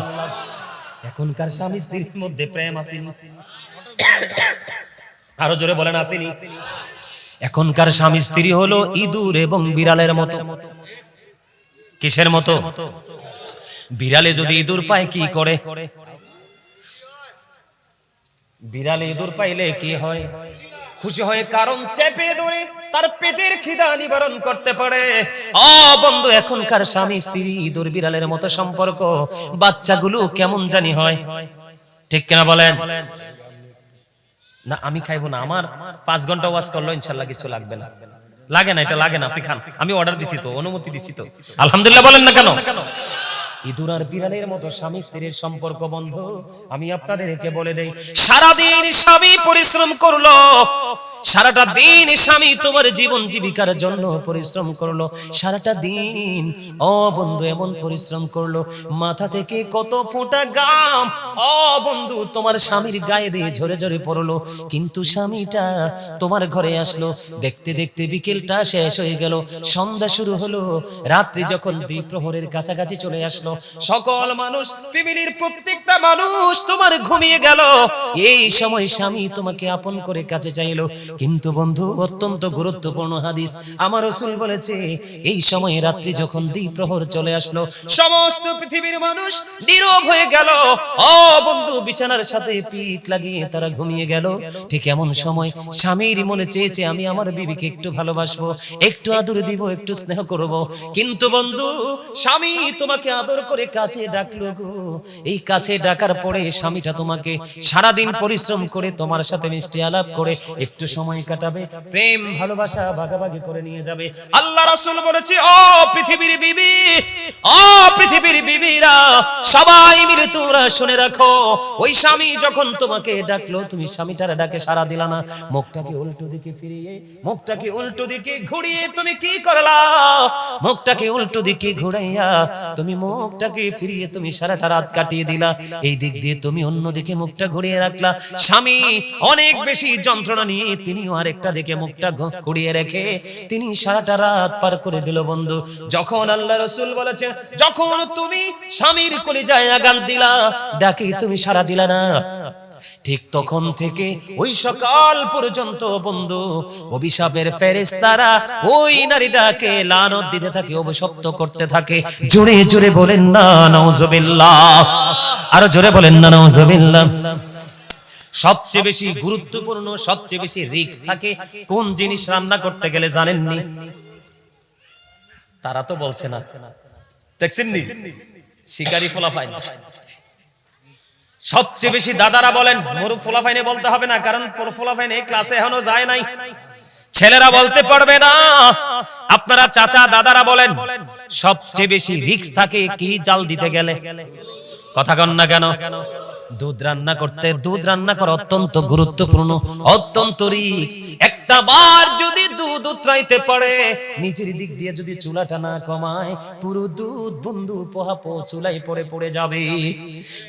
এখনকার স্বামী স্ত্রীর মধ্যে প্রেম আসেনি আরো জোরে বলেন আসেনি এখনকার স্বামী স্ত্রী হলো ইঁদুর এবং বিড়ালের মতো কিসের মতো বিড়ালে যদি ইঁদুর পায় কি করে বিড়ালে ইঁদুর পাইলে কি হয় খুশি হয় কারণ চেপে ধরে তার পেটের খিদা নিবারণ করতে পারে ও বন্ধু এখনকার স্বামী স্ত্রী ইঁদুর বিড়ালের মতো সম্পর্ক বাচ্চাগুলো কেমন জানি হয় ঠিক কিনা বলেন না আমি খাইবো না আমার 5 ঘন্টা ওয়াজ করলো ইনশাআল্লাহ কিছু লাগবে না লাগে না এটা লাগে না আপনি খান আমি অর্ডার দিছি তো অনুমতি দিছি তো আলহামদুলিল্লাহ বলেন না কেন ইঁদুর আর বিড়ালের মতো স্বামী স্ত্রীর সম্পর্ক বন্ধু আমি আপনাদেরকে বলে দেই সারা দিন স্বামী পরিশ্রম করলো সারাটা দিন স্বামী তোমার জীবন জীবিকার জন্য পরিশ্রম করলো সারাটা দিন ও বন্ধু এমন পরিশ্রম করলো মাথা থেকে কত ফোঁটা ঘাম ও বন্ধু তোমার স্বামীর গায়ে দিয়ে ঝরে ঝরে পড়লো কিন্তু স্বামীটা তোমার ঘরে আসলো দেখতে দেখতে বিকেলটা শেষ হয়ে গেল সন্ধ্যা শুরু হলো রাত্রি যখন দ্বিপ্রহরের কাছাকাছি চলে আসলো সকল মানুষ ফ্যামিলির প্রত্যেকটা মানুষ তোমার ঘুমিয়ে গেল এই সময় স্বামী তোমাকে আপন করে কাছে চাইলো কিন্তু বন্ধু অত্যন্ত গুরুত্বপূর্ণ হাদিস আমার রাসূল বলেছে এই সময় রাত্রি যখন দ্বিপ্রহর চলে আসলো সমস্ত পৃথিবীর মানুষ নীরব হয়ে গেল ও বন্ধু বিছানার সাথে পিঠ লাগিয়ে তারা ঘুমিয়ে গেল ঠিক এমন সময় স্বামীর মনে চেয়েছে আমি আমার বিবিকে একটু ভালোবাসবো একটু আদর দিব একটু স্নেহ করব কিন্তু বন্ধু স্বামী তোমাকে আদর করে কাছে ডাকলো গো এই কাছে ডাকার পরে স্বামীটা তোমাকে সারা দিন পরিশ্রম করে তোমার সাথে মিষ্টি আলাপ করে একটু সময় কাটাবে প্রেম ভালোবাসা ভাগাভাগি করে নিয়ে যাবে আল্লাহ রাসূল বলেছে ও পৃথিবীর বিবি ও পৃথিবীর বিবিরা সবাই মিলে তোমরা শুনে রাখো ওই স্বামী যখন তোমাকে ডাকলো তুমি স্বামীটার ডাকে সাড়া দিলা না মুখটাকে উল্টো দিকে ফিরিয়ে মুখটাকে উল্টো দিকে ঘুরিয়ে তুমি কি করলা মুখটাকে উল্টো দিকে ঘুরাইয়া তুমি মুখটাকে ফিরিয়ে তুমি সারাটা রাত কাটিয়ে দিলা এই দিক দিয়ে তুমি অন্য দিকে মুখটা ঘুরিয়ে রাখলা স্বামী অনেক বেশি যন্ত্রণা নিয়ে তিনিও আরেকটা দিকে মুখটা ঘুরিয়ে রেখে তিনি সারাটা রাত পার করে দিল বন্ধু যখন আল্লাহ রাসূল বলেছেন যখন তুমি স্বামীর কলিজায় আঘাত দিলা ডাকি তুমি সাড়া দিলা না ঠিক তখন থেকে ওই সকাল পর্যন্ত বন্ধু অভিশাপের ফেরেশতারা ওই নারীটাকে লানত দিতে থাকে অভিশপ্ত করতে থাকে জোরে জোরে বলেন না নাউজুবিল্লাহ আরো জোরে বলেন না নাউজুবিল্লাহ সবচেয়ে বেশি গুরুত্বপূর্ণ সবচেয়ে বেশি রিস্ক থাকে কোন জিনিস রান্না করতে গেলে জানেননি তারা তো বলছে না দেখছেননি শিকারি ফলাফাইন সবচেয়ে বেশি দাদারা বলেন মরু ফলাফাইনে বলতে হবে না কারণ ফলাফাইনে ক্লাসে এখনো যায় নাই ছেলেরা বলতে পারবে না আপনারা চাচা দাদারা বলেন সবচেয়ে বেশি রিস্ক থাকে কি জাল দিতে গেলে কথা কন না কেন দুধ রান্না করতে দুধ রান্না করা অত্যন্ত গুরুত্বপূর্ণ অত্যন্ত রিস্ক একটা বার যদি দুধ উতরাইতে পারে নিচের দিক দিয়ে যদি চুলাটা না কমায় পুরো দুধ বন্ধু পোহাপো চুলাই পড়ে পড়ে যাবে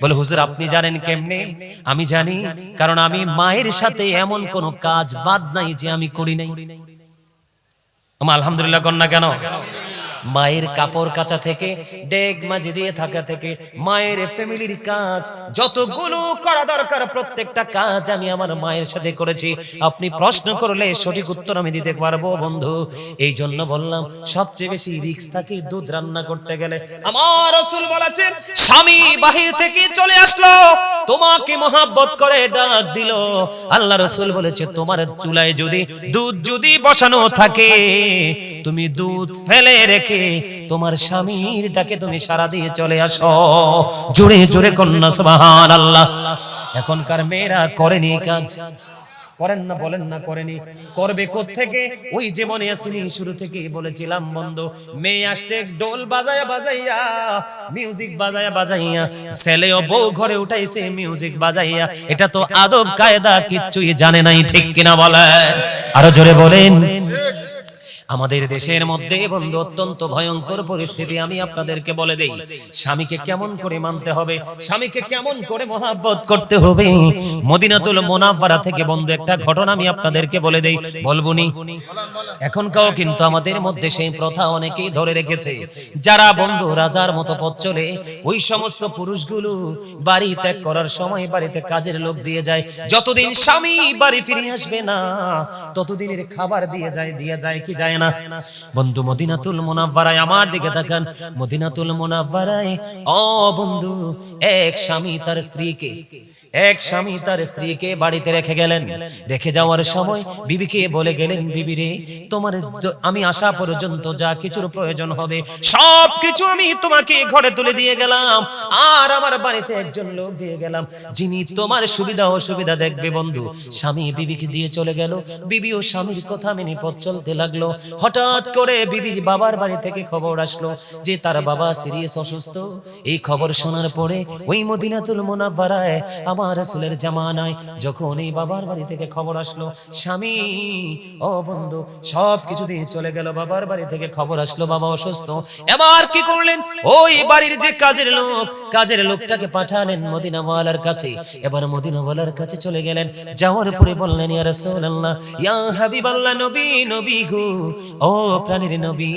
বলে হুজুর আপনি জানেন কেমনে আমি জানি কারণ আমি মায়ের সাথে এমন কোন কাজ বাদ নাই যে আমি করি নাই আলহামদুলিল্লাহ কন্যা কেন মায়ের কাপড় কাচা থেকে, ডেক মাঝে দিয়ে থাকা থেকে, মায়ের ফ্যামিলির কাজ যতগুলো করা দরকার প্রত্যেকটা কাজ আমি আমার মায়ের সাথে করেছি। আপনি প্রশ্ন করলে সঠিক উত্তর আমি দিতে পারবো বন্ধু। এই জন্য বললাম সবচেয়ে বেশি রিস্ক থাকে দুধ রান্না করতে গেলে। আমার রাসূল বলেছেন, স্বামী বাহির থেকে চলে আসলো, তোমাকে মহব্বত করে ডাক দিল, আল্লাহ রাসূল বলেছে তোমার চুলায় দুধ যদি বসানো থাকে, তুমি দুধ ফেলে রেখে তোমার স্বামীর ডাকে তুমি সাড়া দিয়ে চলে আসো। জোরে জোরে কন্যা সুবহানাল্লাহ। এখনকার মেয়েরা করেনি কাজ, করেন না, বলেন না করেনি, করবে কোত্থেকে? ওই যে মনে আসেনি শুরু থেকে বলেছিলাম বন্ধু, মেয়ে আসছে ঢোল বাজায়া বাজাইয়া, মিউজিক বাজায়া বাজাইয়া, ছেলেও বউ ঘরে উঠাইছে মিউজিক বাজাইয়া। এটা তো আদব কায়দা কিচ্ছুই জানে নাই, ঠিক কিনা বলেন? আরো জোরে বলেন। আমাদের দেশের মধ্যে বন্ধু অত্যন্ত ভয়ঙ্কর পরিস্থিতি। আমি আপনাদেরকে বলে দেই স্বামীকে কেমন করে মানতে হবে, স্বামীকে কেমন করে মহব্বত করতে হবে। মদিনাতুল মুনাওয়ারা থেকে বন্ধু একটা ঘটনা আমি আপনাদেরকে বলে দেই, বলবুনি? এখনকাও কিন্তু আমাদের মধ্যে সেই প্রথা অনেকেই ধরে রেখেছে, যারা বন্ধু রাজার মতো পথ চলে, ওই সমস্ত পুরুষগুলো বাড়ি ত্যাগ করার সময় বাড়িতে কাজের লোক দিয়ে যায়, যতদিন স্বামী বাড়ি ফিরে আসবে না ততদিনের খাবার দিয়ে যায় কি যায় না? বন্ধু মদিনাতুল মুনাওয়ারায় আমার দিকে তাকান, মদিনাতুল মুনাওয়ারায় ও বন্ধু এক স্বামী তার স্ত্রীকে বাড়িতে রেখে গেলেন। রেখে যাওয়ার সময় বিবিকে বলে গেলেন, বিবি রে, তোমার আমি আসা পর্যন্ত যা কিছুর প্রয়োজন হবে সবকিছু আমি তোমাকে ঘরে তুলে দিয়ে গেলাম, আর আমার বাড়িতে একজন লোক দিয়ে গেলাম যিনি তোমার সুবিধা অসুবিধা দেখবে। বন্ধু স্বামী বিবিকে দিয়ে চলে গেল, বিবিও স্বামীর কথা মেনে পথ চলতে লাগলো। হঠাৎ করে বিবির বাবার বাড়ি থেকে খবর আসলো যে তার বাবা সিরিয়াস অসুস্থ। এই খবর শোনার পরে ওই মদিনাতুল মুনাওয়ারায় আমার রাসূলের জামানায় যখন এই বাবার বাড়ি থেকে খবর আসলো স্বামী ও বন্ধু সবকিছু দিয়ে চলে গেল, বাবার বাড়ি থেকে খবর আসলো বাবা অসুস্থ। এবার কি করলেন? ওই বাড়ির যে কাজের লোকটাকে পাঠালেন মদিনাওয়ালার কাছে। এবার মদিনাওয়ালার কাছে চলে গেলেন, যাওয়ার পরে বললেন, ইয়া রাসূলুল্লাহ, ইয়া হাবিবাল্লাহ, নবী গো, ও প্রাণের নবী,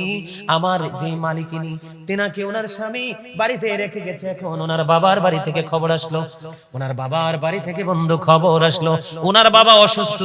আমার যে মালিকিনী তেনাকে ওনার স্বামী বাড়িতে রেখে গেছে, এখন ওনার বাবার বাড়ি থেকে খবর আসলো, ওনার বাবার বাড়ি থেকে বন্ধু খবর আসলো ওনার বাবা অসুস্থ,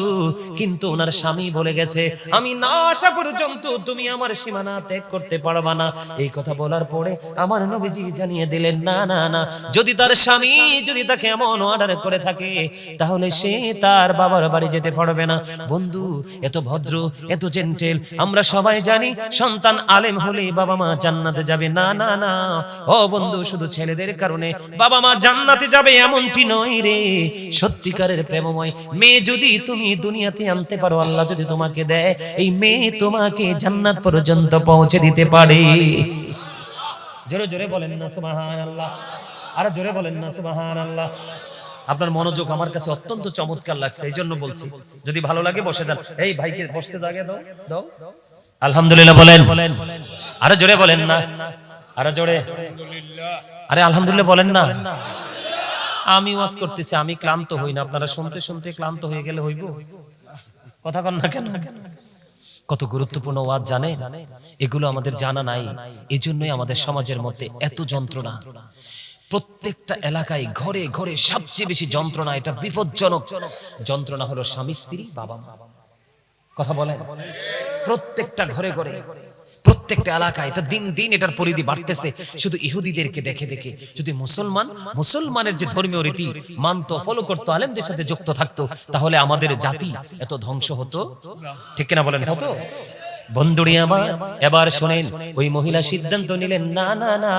কিন্তু ওনার স্বামী বলে গেছে আমি না আসা পর্যন্ত তুমি আমার সীমানা ত্যাগ করতে পারবা না। এই কথা বলার পরে আমার নবীজি জানিয়ে দিলেন, না না না, যদি তার স্বামী যদি তাকে এমন অর্ডার করে থাকে তাহলে সে তার বাবার বাড়ি যেতে পারবে না। বন্ধু এত ভদ্র, এত জেন্টেল, আমরা সবাই জানি সন্তান আলেম হলে বাবা মা জান্নাতে যাবে। না না না ও বন্ধু, শুধু ছেলেদের কারণে বাবা মা জান্নাতে যাবে এমনটি নয় রে। সত্যিকারের প্রেমময় মেয়ে যদি তুমি দুনিয়াতে আনতে পারো, আল্লাহ যদি তোমাকে দেয়, এই মেয়ে তোমাকে জান্নাত পর্যন্ত পৌঁছে দিতে পারে। জোরে জোরে বলেন না সুবহানাল্লাহ, আর জোরে বলেন না সুবহানাল্লাহ। আপনার মনোযোগ আমার কাছে অত্যন্ত চমৎকার লাগছে, এই জন্য বলছি, যদি ভালো লাগে বসে যান। এই ভাইকে বসতে জায়গা দাও। আলহামদুলিল্লাহ বলেন, আরো জোরে বলেন না, আরো জোরে, আরে আলহামদুলিল্লাহ বলেন না। আমি ওয়াজ করতেছি, আমি ক্লান্ত হই না, আপনারা শুনতে শুনতে ক্লান্ত হয়ে গেলে হইব? কথা কন না কেন? কত গুরুত্বপূর্ণ ওয়াজ জানে, এগুলো আমাদের জানা নাই। এই জন্যই আমাদের সমাজের মধ্যে এত যন্ত্রণা। প্রত্যেকটা এলাকায় ঘরে ঘরে সবচেয়ে বেশি যন্ত্রণা, এটা বিপজ্জনক যন্ত্রণা হলো স্বামী স্ত্রী বাবা মা। কথা বলেন, প্রত্যেকটা ঘরে ঘরে প্রত্যেকটা এলাকায় এটা দিন দিন এটার পরিধি বাড়তেছে। শুধু ইহুদিদেরকে দেখে দেখে যদি মুসলমানের যে ধর্মীয় রীতি মানতো, ফলো করতো, আলেমদের সাথে যুক্ত থাকতো, তাহলে আমাদের জাতি এত ধ্বংস হতো? ঠিক কিনা বলেন? হতো? বন্ধুরি আমার, এবার শোনেন, ওই মহিলা সিদ্ধান্ত নিলেন, না না না,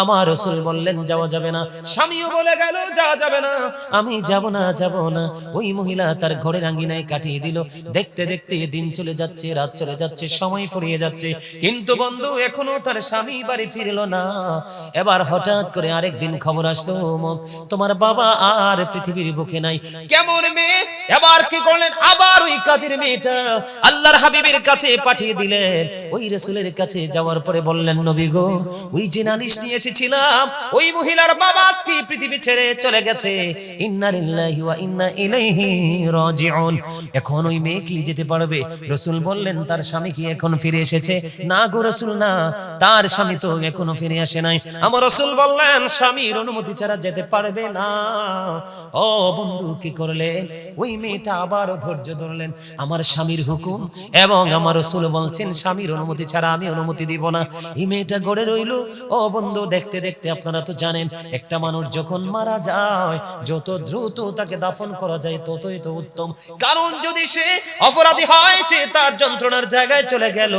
আমার রাসূল বললেন যাওয়া যাবে না, স্বামীও বলে গেল যাওয়া যাবে না, আমি যাব না। ওই মহিলা তার ঘরের আঙ্গিনায় কাটিয়ে দিল। দেখতে দেখতে দিন চলে যাচ্ছে, রাত চলে যাচ্ছে, সময় ফুরিয়ে যাচ্ছে, কিন্তু বন্ধু এখনো তার স্বামী বাড়ি ফিরলো না। এবার হঠাৎ করে আরেকদিন খবর আসলো, তোমার বাবা আর পৃথিবীর বুকে নাই। কেমন মেয়ে? এবার কি করলেন? আবার ওই কাজের মেয়েটা আল্লাহর হাবিবের কাছে পাঠিয়ে পাঠিয়ে দিলেন। ওই রাসূলের কাছে যাওয়ার পরে বললেন, নবী গো, ওই যে নালিশ নিয়ে এসেছিলাম, ওই মহিলার বাবা আজকে পৃথিবী ছেড়ে চলে গেছে। ইন্না লিল্লাহি ওয়া ইন্না ইলাইহি রাজিউন। এখন ওই মেয়ে কি যেতে পারবে? রাসূল বললেন, তার স্বামী কি এখন ফিরে এসেছে? না গো রাসূল, না, তার স্বামী তো এখনো ফিরে আসে নাই। আমার রাসূল বললেন, স্বামীর অনুমতি ছাড়া যেতে পারবে না। ও বন্ধু, কি করলেন? ওই মেয়েটা আবারও ধৈর্য ধরলেন, আমার স্বামীর হুকুম এবং আমার রাসূল বলছেন স্বামীর অনুমতি ছাড়া আমি অনুমতি দিব না। এই মেয়েটা গড়ে রইল। ও বন্ধু, দেখতে দেখতে আপনারা তো জানেন, একটা মানুষ যখন মারা যায়, যত দ্রুত তাকে দাফন করা যায় ততই তো উত্তম। কারণ যদি সে অপরাধী হয়, সে তার যন্ত্রণার জায়গায় চলে গেল,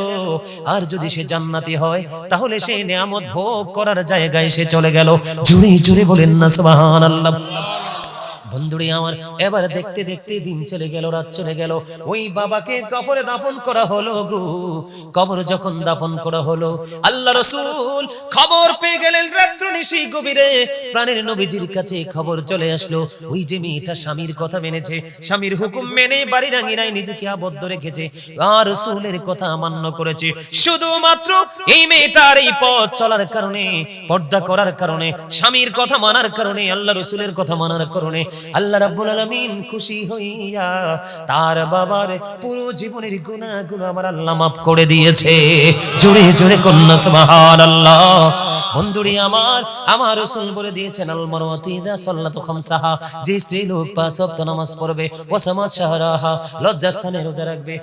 আর যদি সে জান্নাতি হয়, তাহলে সে নিয়ামত ভোগ করার জায়গায় সে চলে গেল। জুড়ে জুড়ে বলেন না সুবহানাল্লাহ। বন্ধুরে আমার, এবার দেখতে দেখতে দিন চলে গেল, রাত চলে গেল। ওই বাবাকে কবরে দাফন করা হলো গো। কবর যখন দাফন করা হলো, আল্লাহ রাসূল খবর পেয়ে গেলেন রাত্র নিশি গভীরে। প্রাণের নবীজির কাছে খবর চলে আসলো, ওই যে মেয়েটা স্বামীর কথা মেনেছে, স্বামীর হুকুম মেনে বাড়ির আঙিনায় নিজেকে আবদ্ধ রেখেছে, আর রাসূলের কথা মান্য করেছে। শুধুমাত্র এই মেয়েটার এই পথ চলার কারণে, পর্দা করার কারণে, স্বামীর কথা মানার কারণে, আল্লাহ রাসূলের কথা মানার কারণে আল্লাহ রাব্বুল আলামিন খুশি হইয়া তার বাবার পুরো জীবনের গুনাহগুলো আমার আল্লাহ মাফ করে দিয়েছে। জোরে জোরে কন্যা সুবহানাল্লাহ। বন্ধুরি আমার, আমার রাসূল বলে দিয়েছেন, আল মারওয়াতু ইযা সাল্লাতু খামসাহা, যে স্ত্রী লোক 5 ওয়াক্ত নামাজ পড়বে, ওয়াসামাত শাহরাহা, লজ্জাস্থানে রোজা রাখবে,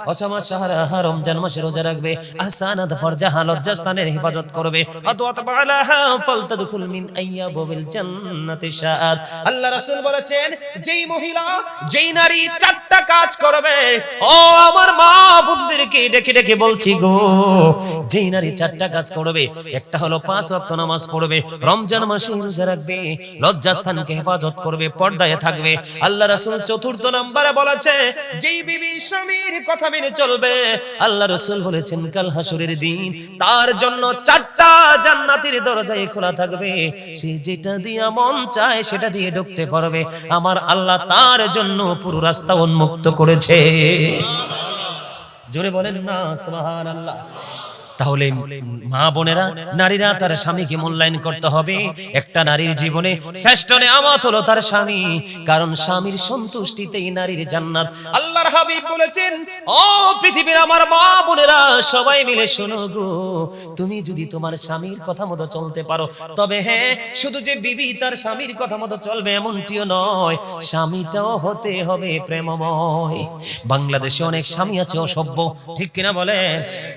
ওয়াসামাত শাহরাহা, রমজান মাসে রোজা রাখবে, আহসানাত ফারজাহা, লজ্জাস্থানের হিফাজত করবে, আদওয়াত বালাহা ফালতাদখুল মিন আইয়াবিল জান্নাতি শাআত। আল্লাহ রাসূল বলেছেন, যেই মহিলা, যেই নারী 4টা কাজ করবে, ও আমার মা বোনদেরকে ডেকে ডেকে বলছি গো, যেই নারী 4টা কাজ করবে, একটা হলো 5 ওয়াক্ত নামাজ পড়বে, রমজান মাসে রোজা রাখবে, লজ্জাস্থানকে হেফাজত করবে, পর্দায় থাকবে। আল্লাহ রাসূল 4র্থ নম্বরে বলেছে, যেই বিবি স্বামীর কথা মেনে চলবে, আল্লাহ রাসূল বলেছেন কাল হাসরের দিন তার জন্য 4টা জান্নাতের দরজায় খোলা থাকবে, সে যেটা দিয়ে মন চায় সেটা দিয়ে ঢুকতে পারবে। আমার আল্লাহ তার জন্য পুরো রাস্তা উন্মুক্ত করেছে। জোরে বলেন না সুবহানাল্লাহ। তাহলে মা বোনেরা, নারীরা তার স্বামীকে মূল্যায়ন করতে হবে। একটা নারীর জীবনে শ্রেষ্ঠ নিয়ামত হলো তার স্বামী, কারণ স্বামীর সন্তুষ্টিতেই নারীর জান্নাত। আল্লাহর হাবিব বলেছেন, ও পৃথিবীর আমার মা বোনেরা, সবাই মিলে শোনো গো, তুমি যদি তোমার স্বামীর কথা মতো চলতে পারো, তবে হ্যাঁ, শুধু যে বিবি তার স্বামীর কথা মতো চলবে এমনটিও নয়, স্বামীটাও হতে হবে প্রেমময়। বাংলাদেশে অনেক স্বামী আছে অসভ্য, ঠিক কিনা বলেন?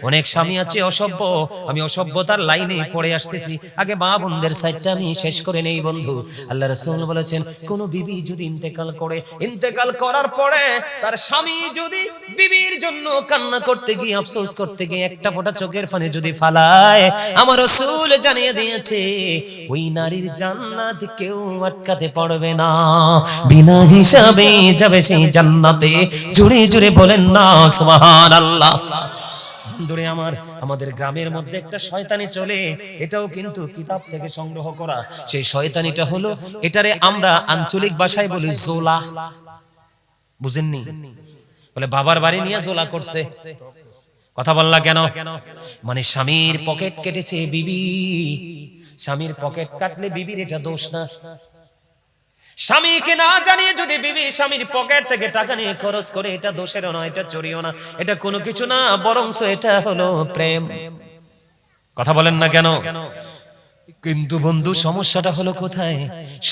অনেক স্বামী আছে অসভ্য। আমি অসভ্যতার লাইনে পড়ে আসতেছি, আগে মা বোনদের সাইডটা আমি শেষ করে নেই বন্ধু। আল্লাহ রাসূল বলেছেন, কোন বিবি যদি ইন্তেকাল করে, ইন্তেকাল করার পরে তার স্বামী যদি বিবির জন্য কান্না করতে গিয়ে, আফসোস করতে গিয়ে একটা ফোঁটা চোখের পানি যদি ফালায়, আমার রাসূল জানিয়ে দিয়েছে, ওই নারীর জান্নাত কেউ আটকাতে পারবে না, বিনা হিসাবে যাবে সেই জান্নাতে। জুড়ে জুড়ে বলেন না সুবহানাল্লাহ। বন্ধুরে আমার, আমাদের গ্রামের মধ্যে একটা শয়তানি চলে, এটাও কিন্তু কিতাব থেকে সংগ্রহ করা। সেই শয়তানিটা হলো, এটারে আমরা আঞ্চলিক ভাষায় বলি জোলা। বুঝেননি? বলে বাবার বাড়ি নিয়ে জোলা করছে। কথা বললা কেন? মানে স্বামীর পকেট কেটেছে বিবি। স্বামীর পকেট কাটলে বিবির এটা দোষ না। স্বামীকে না জানিয়ে যদি বিবি স্বামীর পকেট থেকে টাকা নিয়ে খরচ করে, এটা দোষেরও না, এটা চুরিও না, এটা কোনো কিছু না, বরংস এটা হলো প্রেম। কথা বলেন না কেন? কিন্তু বন্ধু, সমস্যাটা হলো কোথায়?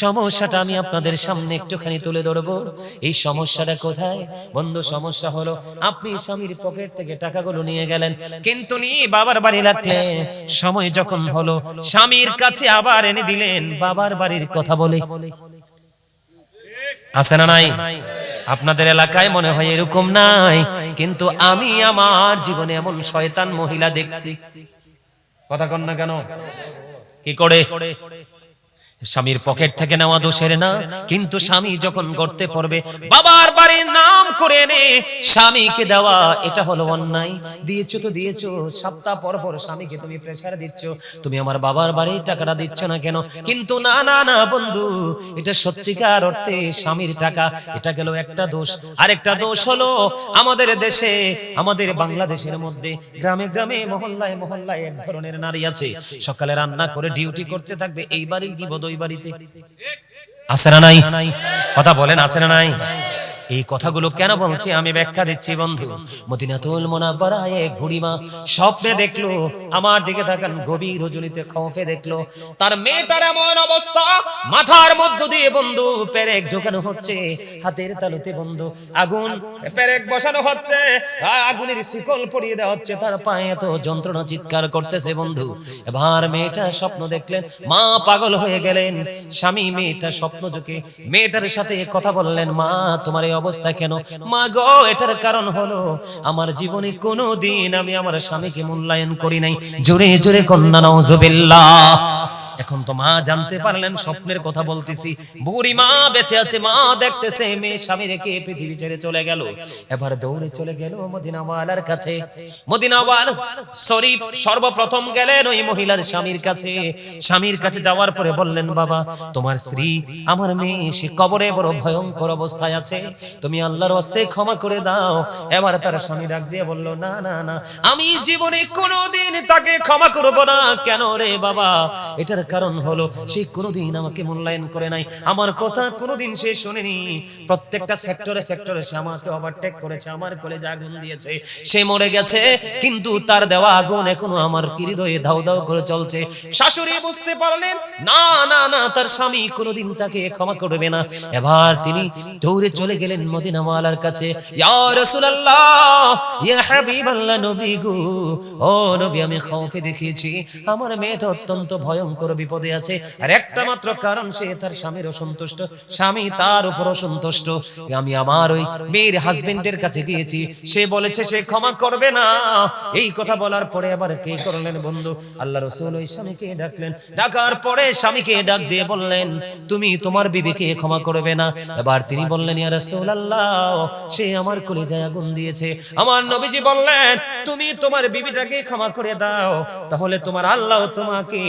সমস্যাটা আমি আপনাদের সামনে একটুখানি তুলে ধরবো। এই সমস্যাটা কোথায় বন্ধু? সমস্যা হলো, আপনি স্বামীর পকেট থেকে টাকাগুলো নিয়ে গেলেন, কিন্তু নিয়ে বাবার বাড়ি রাখলেন। সময় যখন হলো, স্বামীর কাছে আবার এনে দিলেন বাবার বাড়ির কথা বলে। আছে না নাই? আপনাদের এলাকায় মনে হয় এরকম নাই, কিন্তু আমি আমার জীবনে এমন শয়তান মহিলা দেখছি। কথা কন না কেন? কি করে? স্বামীর পকেট থেকে নেওয়া দোষের না, কিন্তু স্বামী যখন গর্তে পড়বে বাবার বাড়ির নাম করে এনে স্বামীকে দেওয়া, এটা হলো অন্যায়। দিয়েছো তো দিয়েছো, সপ্তাহ পর পর স্বামীকে তুমি প্রেসার দিচ্ছ, তুমি আমার বাবার বাড়ির টাকাটা দিচ্ছ না কেন? কিন্তু না না না বন্ধু, এটা সত্যিকার অর্থে স্বামীর টাকা। এটা গেল একটা দোষ। আরেকটা দোষ হলো আমাদের দেশে, আমাদের বাংলাদেশের মধ্যে গ্রামে গ্রামে মহল্লায় মহল্লায় এক ধরনের নারী আছে, সকালে রান্না করে ডিউটি করতে থাকবে, এই বাড়ির কি ওই বাড়িতে। আছে না নাই? কথা বলেন, আছে না নাই? এই কথাগুলো কেন বলছি আমি ব্যাখ্যা দিচ্ছি বন্ধু। মদিনাতুল মুনাওয়ারায় এক বুড়িমা স্বপ্নে দেখলো, আমার দিকে তাকান, গভীর রজনীতে খৌফে দেখলো তার মেয়েটার এমন অবস্থা, মাথার মধ্য দিয়ে বন্ধু পেরেক ঢোকানো হচ্ছে, হাতের তালুতে বন্ধু আগুন পেরেক বসানো হচ্ছে, আগুনের শিকল পরিয়ে দেওয়া হচ্ছে, তার পায়ে এত যন্ত্রণা, চিৎকার করতেছে বন্ধু। এবার মেয়েটা স্বপ্ন দেখলেন, মা পাগল হয়ে গেলেন। স্বামী মেয়েটা স্বপ্ন দেখে মেয়েটার সাথে কথা বললেন, মা তোমার অবস্থা কেন? মা গো, এটার কারণ হলো আমার জীবনে কোনোদিন আমি আমার স্বামীকে মূল্যায়ন করি নাই। জোরে জোরে কন্যা নাউজুবিল্লাহ। এখন তো মা জানতে পারলেন স্বপ্নের কথা বলতেছি, বুড়ি মা বেঁচে আছে, মা দেখতেছে মেয়ে স্বামী রেখে পৃথিবী ছেড়ে চলে গেল। এবার দৌড়ে চলে গেল মদিনাওয়ালার কাছে। মদিনাওয়ালা শরীফ সর্বপ্রথম গেলেন ওই মহিলার স্বামীর কাছে। স্বামীর কাছে যাওয়ার পরে বললেন, বাবা তোমার স্ত্রী আমার মেয়ে সে কবরে বড় ভয়ঙ্কর অবস্থায় আছে, তুমি আল্লাহর ওয়াস্তে ক্ষমা করে দাও। এবার তার স্বামী ডাক দিয়ে বলল, না না না, আমি জীবনে কোনোদিন তাকে ক্ষমা করব না। কেন রে বাবা? এটার কারণ হলো সে কোনোদিন আমাকে মূল্যায়ন করে নাই, আমার কথা কোনোদিন সে শোনেনি। প্রত্যেকটা সেক্টরে সেক্টরে সে আমাকে ওভারটেক করেছে, আমার কলেজে আগুন দিয়েছে, সে মরে গেছে, কিন্তু তার দেওয়া আগুন এখনো আমার হৃদয়ে দাউ দাউ করে চলছে। শাশুড়ি বুঝতে পারলেন, না না না, তার স্বামী কোনোদিন তাকে ক্ষমা করবে না। এবার তিনি দৌড়ে চলে গেলেন মদিনাওয়ালার কাছে। ইয়া রাসূলুল্লাহ, ইয়া হাবিবাল্লাহ, নবী গো, ও নবী, আমি খৌফে দেখিয়েছি আমার মেয়েটা অত্যন্ত ভয়ঙ্কর বিপদে আছে, আর একটা মাত্র কারণ সে তার স্বামীর অসন্তুষ্ট, স্বামী তার উপর অসন্তুষ্ট। আমি আমার ওই মেয়ের হাজবেন্ডের কাছে গিয়েছি, সে বলেছে সে ক্ষমা করবে না। এই কথা বলার পরে আবার কি করলেন বন্ধু? আল্লাহ রাসূল ওই স্বামীকে ডাকলেন, ডাকার পরে স্বামীকে ডাক দিয়ে বললেন, তুমি তোমার বিবিকে ক্ষমা করবে না? এবার তিনি বললেন, ইয়া রাসূলুল্লাহ, সে আমার কলিজায় আগুন দিয়েছে। আমার নবীজি বললেন, তুমি তোমার বিবিটাকে ক্ষমা করে দাও, তাহলে তোমার আল্লাহ তোমাকে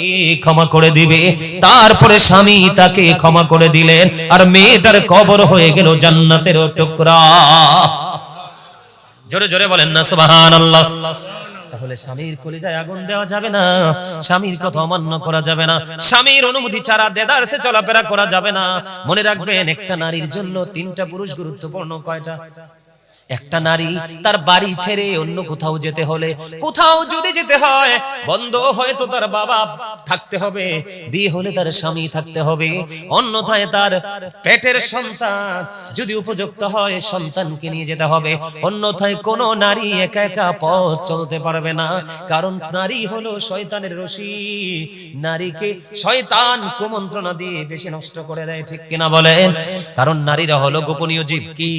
ক্ষমা করে দিবে। তারপরে স্বামী তাকে ক্ষমা করে দিলেন, আর মেয়েটার কবর হয়ে গেল জান্নাতের টুকরা। জোরে জোরে বলেন না সুবহানাল্লাহ। তাহলে স্বামীর কলিজায় আগুন দেওয়া যাবে না, স্বামীর কথা অমান্য করা যাবে না, স্বামীর অনুমতি ছাড়া দেদারসে চলাফেরা করা যাবে না। মনে রাখবেন, একটা নারীর জন্য তিনটা পুরুষ গুরুত্বপূর্ণ। কয়টা? একটা নারী তার বাড়ি ছেড়ে অন্য কোথাও যেতে হলে, কোথাও যদি যেতে হয়, বন্ধ হয়তো তার বাবা থাকতে হবে, বিয়ে হলে তার স্বামী থাকতে হবে, অন্যথায় তার পেটের সন্তান যদি উপযুক্ত হয় সন্তানকে নিয়ে যেতে হবে, অন্যথায় কোনো নারী একা একা পথ চলতে পারবে না। কারণ নারী হলো শয়তানের রশি, নারীকে শয়তান কুমন্ত্রণা দিয়ে বেশি নষ্ট করে দেয়, ঠিক কিনা বলেন? কারণ নারীরা হলো গোপনীয় জীব। কি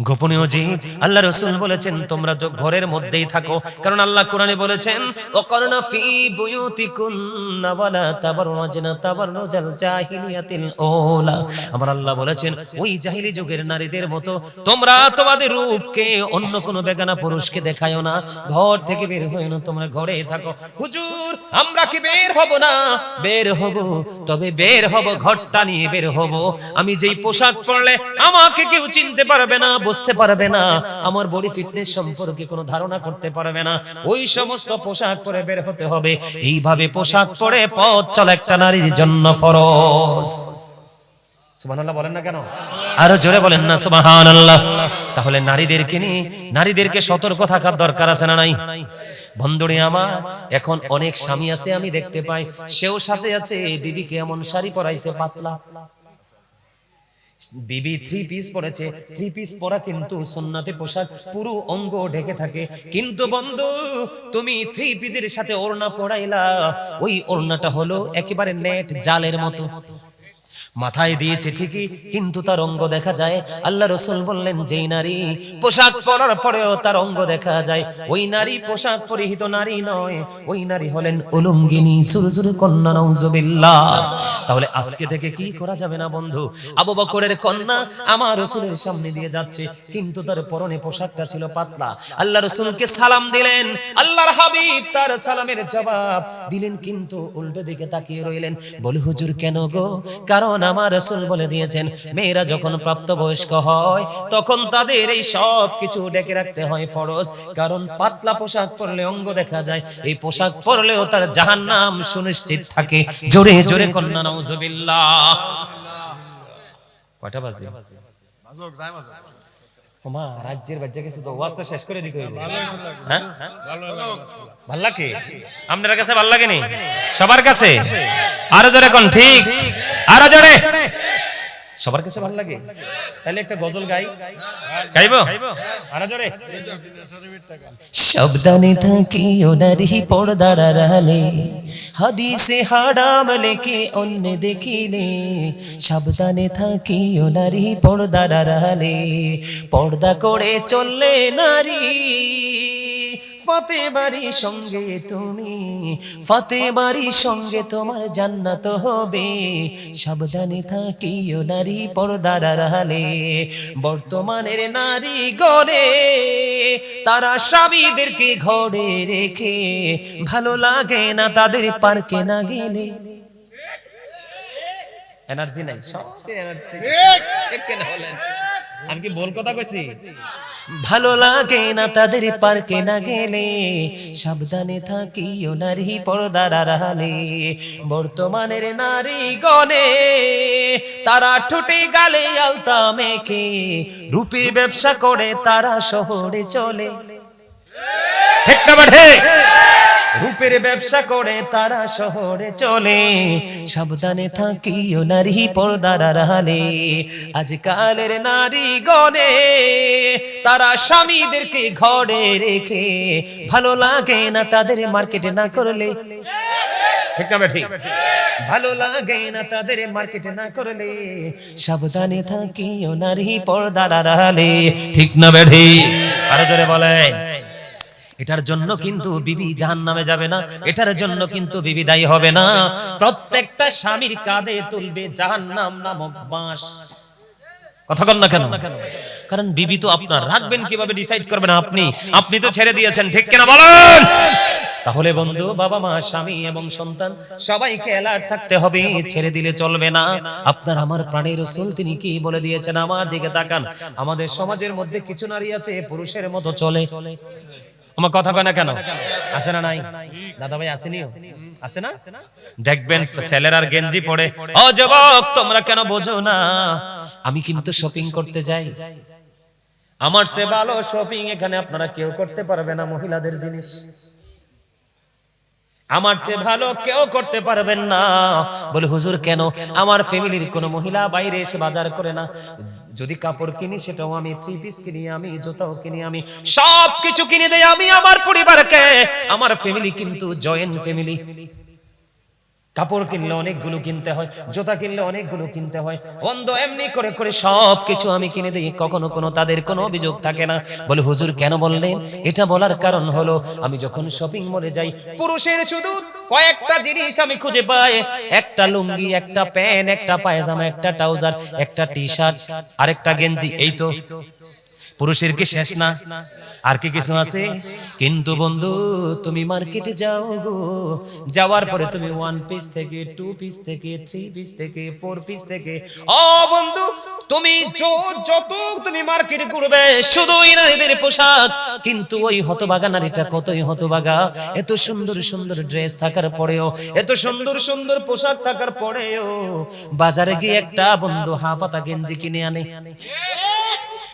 গোপনীয় জীব? আল্লাহ রাসূল বলেছেন তোমরা তো ঘরের মধ্যেই থাকো, কারণ আল্লাহ কোরআনে বলেছেন, ওয়াকারনা ফি বুয়ুতিকুন্না ওয়ালা তাবাররাজনা তাবাররুজাল জাহিলিয়াতিল ওলা। আমার আল্লাহ বলেছেন, ওই জাহিলি যুগের নারীদের মতো তোমরা তোমাদের রূপকে অন্য কোনো বেগানা পুরুষকে দেখায়ো না, ঘর থেকে বের হয়ো না, তোমরা ঘরেই থাকো। হুজুর, আমরা কি বের হব না? বের হব, তবে বের হব ঘরটা নিয়ে বের হব। আমি যেই পোশাক পরলে আমাকে কেউ চিনতে পারবে না, বুঝতে পারবে না, আমার বডি ফিটনেস সম্পর্কে কোনো ধারণা করতে পারবে না, ওই সমস্ত পোশাক পরে বের হতে হবে। এইভাবে পোশাক পরে পথ চলা একটা নারীর জন্য ফরজ। সুবহানাল্লাহ বলেন না কেন? আরো জোরে বলেন না সুবহানাল্লাহ। তাহলে নারীদেরকে নিয়ে নারীদেরকে সতর্ক থাকার দরকার আছে না নাই? বন্ধুরে আমার, এখন অনেক স্বামী আছে আমি দেখতে পাই, সেও সাথে আছে বিবিকে এমন শাড়ি পরাইছে পাতলা, বিবি থ্রি পিস পরেছে, থ্রি পিস পরা কিন্তু সুন্নতে পোশাক, পুরো অঙ্গ ঢেকে থাকে, কিন্তু বন্ধু তুমি থ্রি পিসের সাথে ওড়না পরাইলা, ওই ওড়নাটা হলো একেবারে নেট জালের মতো। মাথায় দিয়েছে ঠিকই, কিন্তু তার অঙ্গ দেখা যায়। আল্লাহ রাসূল বললেন, যেই নারী পোশাক পরার পরেও তার অঙ্গ দেখা যায়, ওই নারী পোশাক পরিহিত নারী নয়, ওই নারী হলেন উলঙ্গিনী। সুরজুর কন্যা, নাউজুবিল্লাহ। তাহলে আজকে থেকে কি করা যাবে না বন্ধু? আবু বকরের কন্যা আমার রাসূলের সামনে দিয়ে যাচ্ছে, কিন্তু তার পরনে পোশাকটা ছিল পাতলা। আল্লাহ রাসূলকে সালাম দিলেন, আল্লাহর হাবিব তার সালামের জবাব দিলেন, কিন্তু উল্টো দিকে তাকিয়ে রইলেন। বলে, হুজুর কেন গো? কারণ আমার রাসূল বলে দিয়েছেন, মেয়েরা যখন প্রাপ্তবয়স্ক হয় তখন তাদের এই সব কিছু ঢেকে রাখতে হয় ফরজ। কারণ পাতলা পোশাক পরলে অঙ্গ দেখা যায়, এই পোশাক পরলেও তার জাহান্নাম সুনিশ্চিত থাকে। জোরে জোরে কন্যা নাউজুবিল্লাহ। কয়টা বাজে? ওমা, রাজ্যের বাজ্যে গেছে তো, ওয়াজটা শেষ করে দিতে হইবে। হ্যাঁ, ভাল লাগে আপনার কাছে? ভাল লাগে নি সবার কাছে? আরো জোরে কোন, ঠিক আরো জোরে। সবার কাছে ভাল লাগে? তাহলে একটা গজল গাইবো? আরো জোরে। সাবধানে থাকিও নারী পর্দার আড়ালে, হাদিসে হারাম লেখে অন্য দেখিলে। সাবধানে থাকিও নারী পর্দার আড়ালে, পর্দা করে চললে নারী ফাতেমারি সঙ্গে তুমি, ফাতেমারি সঙ্গে তোমার জান্নাত হবে। সাবধানে থাকিও নারী পর্দার আড়ালে। বর্তমানের নারী গণে তারা স্বামীদেরকে ঘরে রেখে, ভালো লাগে না তাদের পার্কে না গেলে। এনার্জি নাই, সব এনার্জি। ঠিক কেন বলেন? আমি কি ভুল কথা কইছি? ভালো লাগে না তাদের পার্কে না গেলে। সাবধানে থাকিও নারী পর্দার আড়ালে। বর্তমানের নারী গণে তারা ঠোঁটে গালে আলতা মেখে, রূপের ব্যবসা করে তারা শহরে চলে। ঠিক না বাড়ে? রূপের ব্যবসা করে তারা শহরে চলে। সাবধানে থাকিও নারী পর্দার আড়ালে। আজকালের নারী গণে তারা স্বামীদেরকে ঘরে রেখে, ভালো লাগে না তাদের মার্কেটে না করলে। ঠিক না ঠিক? ভালো লাগে না তাদের মার্কেটে না করলে। সাবধানে থাকিও নারী পর্দার আড়ালে। ঠিক না বেঠি? আরো জোরে বলেন। এটার জন্য কিন্তু বিবি জাহান্নামে যাবে না, এটার জন্য কিন্তু বিবি দায়ী হবে না। প্রত্যেকটা স্বামীর কাঁধে তুলবে জাহান্নাম নামক বাঁশ। কথা বল না কেন? কারণ বিবি তো আপনার, রাখবেন কিভাবে ডিসাইড করবেন আপনি। আপনি তো ছেড়ে দিয়েছেন, ঠিক কিনা বলেন? তাহলে বন্ধু, বাবা মা, স্বামী এবং সন্তান সবাইকে অ্যালার্ট থাকতে হবে, ছেড়ে দিলে চলবে না। আপনার আমার প্রাণের রাসূল তিনি কি বলে দিয়েছেন? আমার দিকে তাকান। আমাদের সমাজের মধ্যে কিছু নারী আছে পুরুষের মতো চলে। আমার কথা কয় না কেন? আছে না নাই? দাদা ভাই আসেনি? আছে না? দেখবেন ছেলের আর গেঞ্জি পরে, ও যুবক তোমরা কেন বোঝো না, আমি কিন্তু শপিং করতে যাই। আমার চেয়ে ভালো শপিং এখানে আপনারা কেউ করতে পারবে না। মহিলাদের জিনিস আমার চেয়ে ভালো কেউ করতে পারবেন না। বলে, হুজুর কেন? আমার ফ্যামিলির কোনো মহিলা বাইরে এসে বাজার করে না। যদি কাপড় কিনি সেটাও আমি, 3 পিস কিনি আমি, জুতাও কিনি আমি, সব কিছু কিনে দেই আমি আমার পরিবারকে। আমার ফ্যামিলি কিন্তু জয়েন্ট ফ্যামিলি। কাপড় কিনলে অনেকগুলো কিনতে হয়, জুতা কিনলে অনেকগুলো কিনতে হয়। অন্ধ এমনি করে করে সব কিছু আমি কিনে দিই, কখনো কোনো তাদের কোনো অভিযোগ থাকে না। বলে, হুজুর কেন বললেন? এটা বলার কারণ হলো, আমি যখন শপিং মলে যাই, পুরুষের শুধু কয়েকটা জিনিস আমি খুঁজে পাই। একটা লুঙ্গি, একটা প্যান্ট, একটা পায়জামা, একটা ট্রাউজার, একটা টি শার্ট, আরেকটা গেঞ্জি। এই তো পুরুষের কি শেষ না? আর কি কিছু আছে? কিন্তু বন্ধু, তুমি মার্কেটে যাও গো, যাওয়ার পরে তুমি 1 পিস থেকে 2 পিস থেকে 3 পিস থেকে 4 পিস থেকে, ও বন্ধু তুমি যত তুমি মার্কেটে ঘুরবে শুধুই নারীদের পোশাক। কিন্তু ওই হতভাগা নারীটা কতই হতভাগা, এত সুন্দর সুন্দর ড্রেস থাকার পরেও, এত সুন্দর সুন্দর পোশাক থাকার পরেও বাজারে গিয়ে একটা বন্ধু হাফাতা গেঞ্জি কিনে আনে।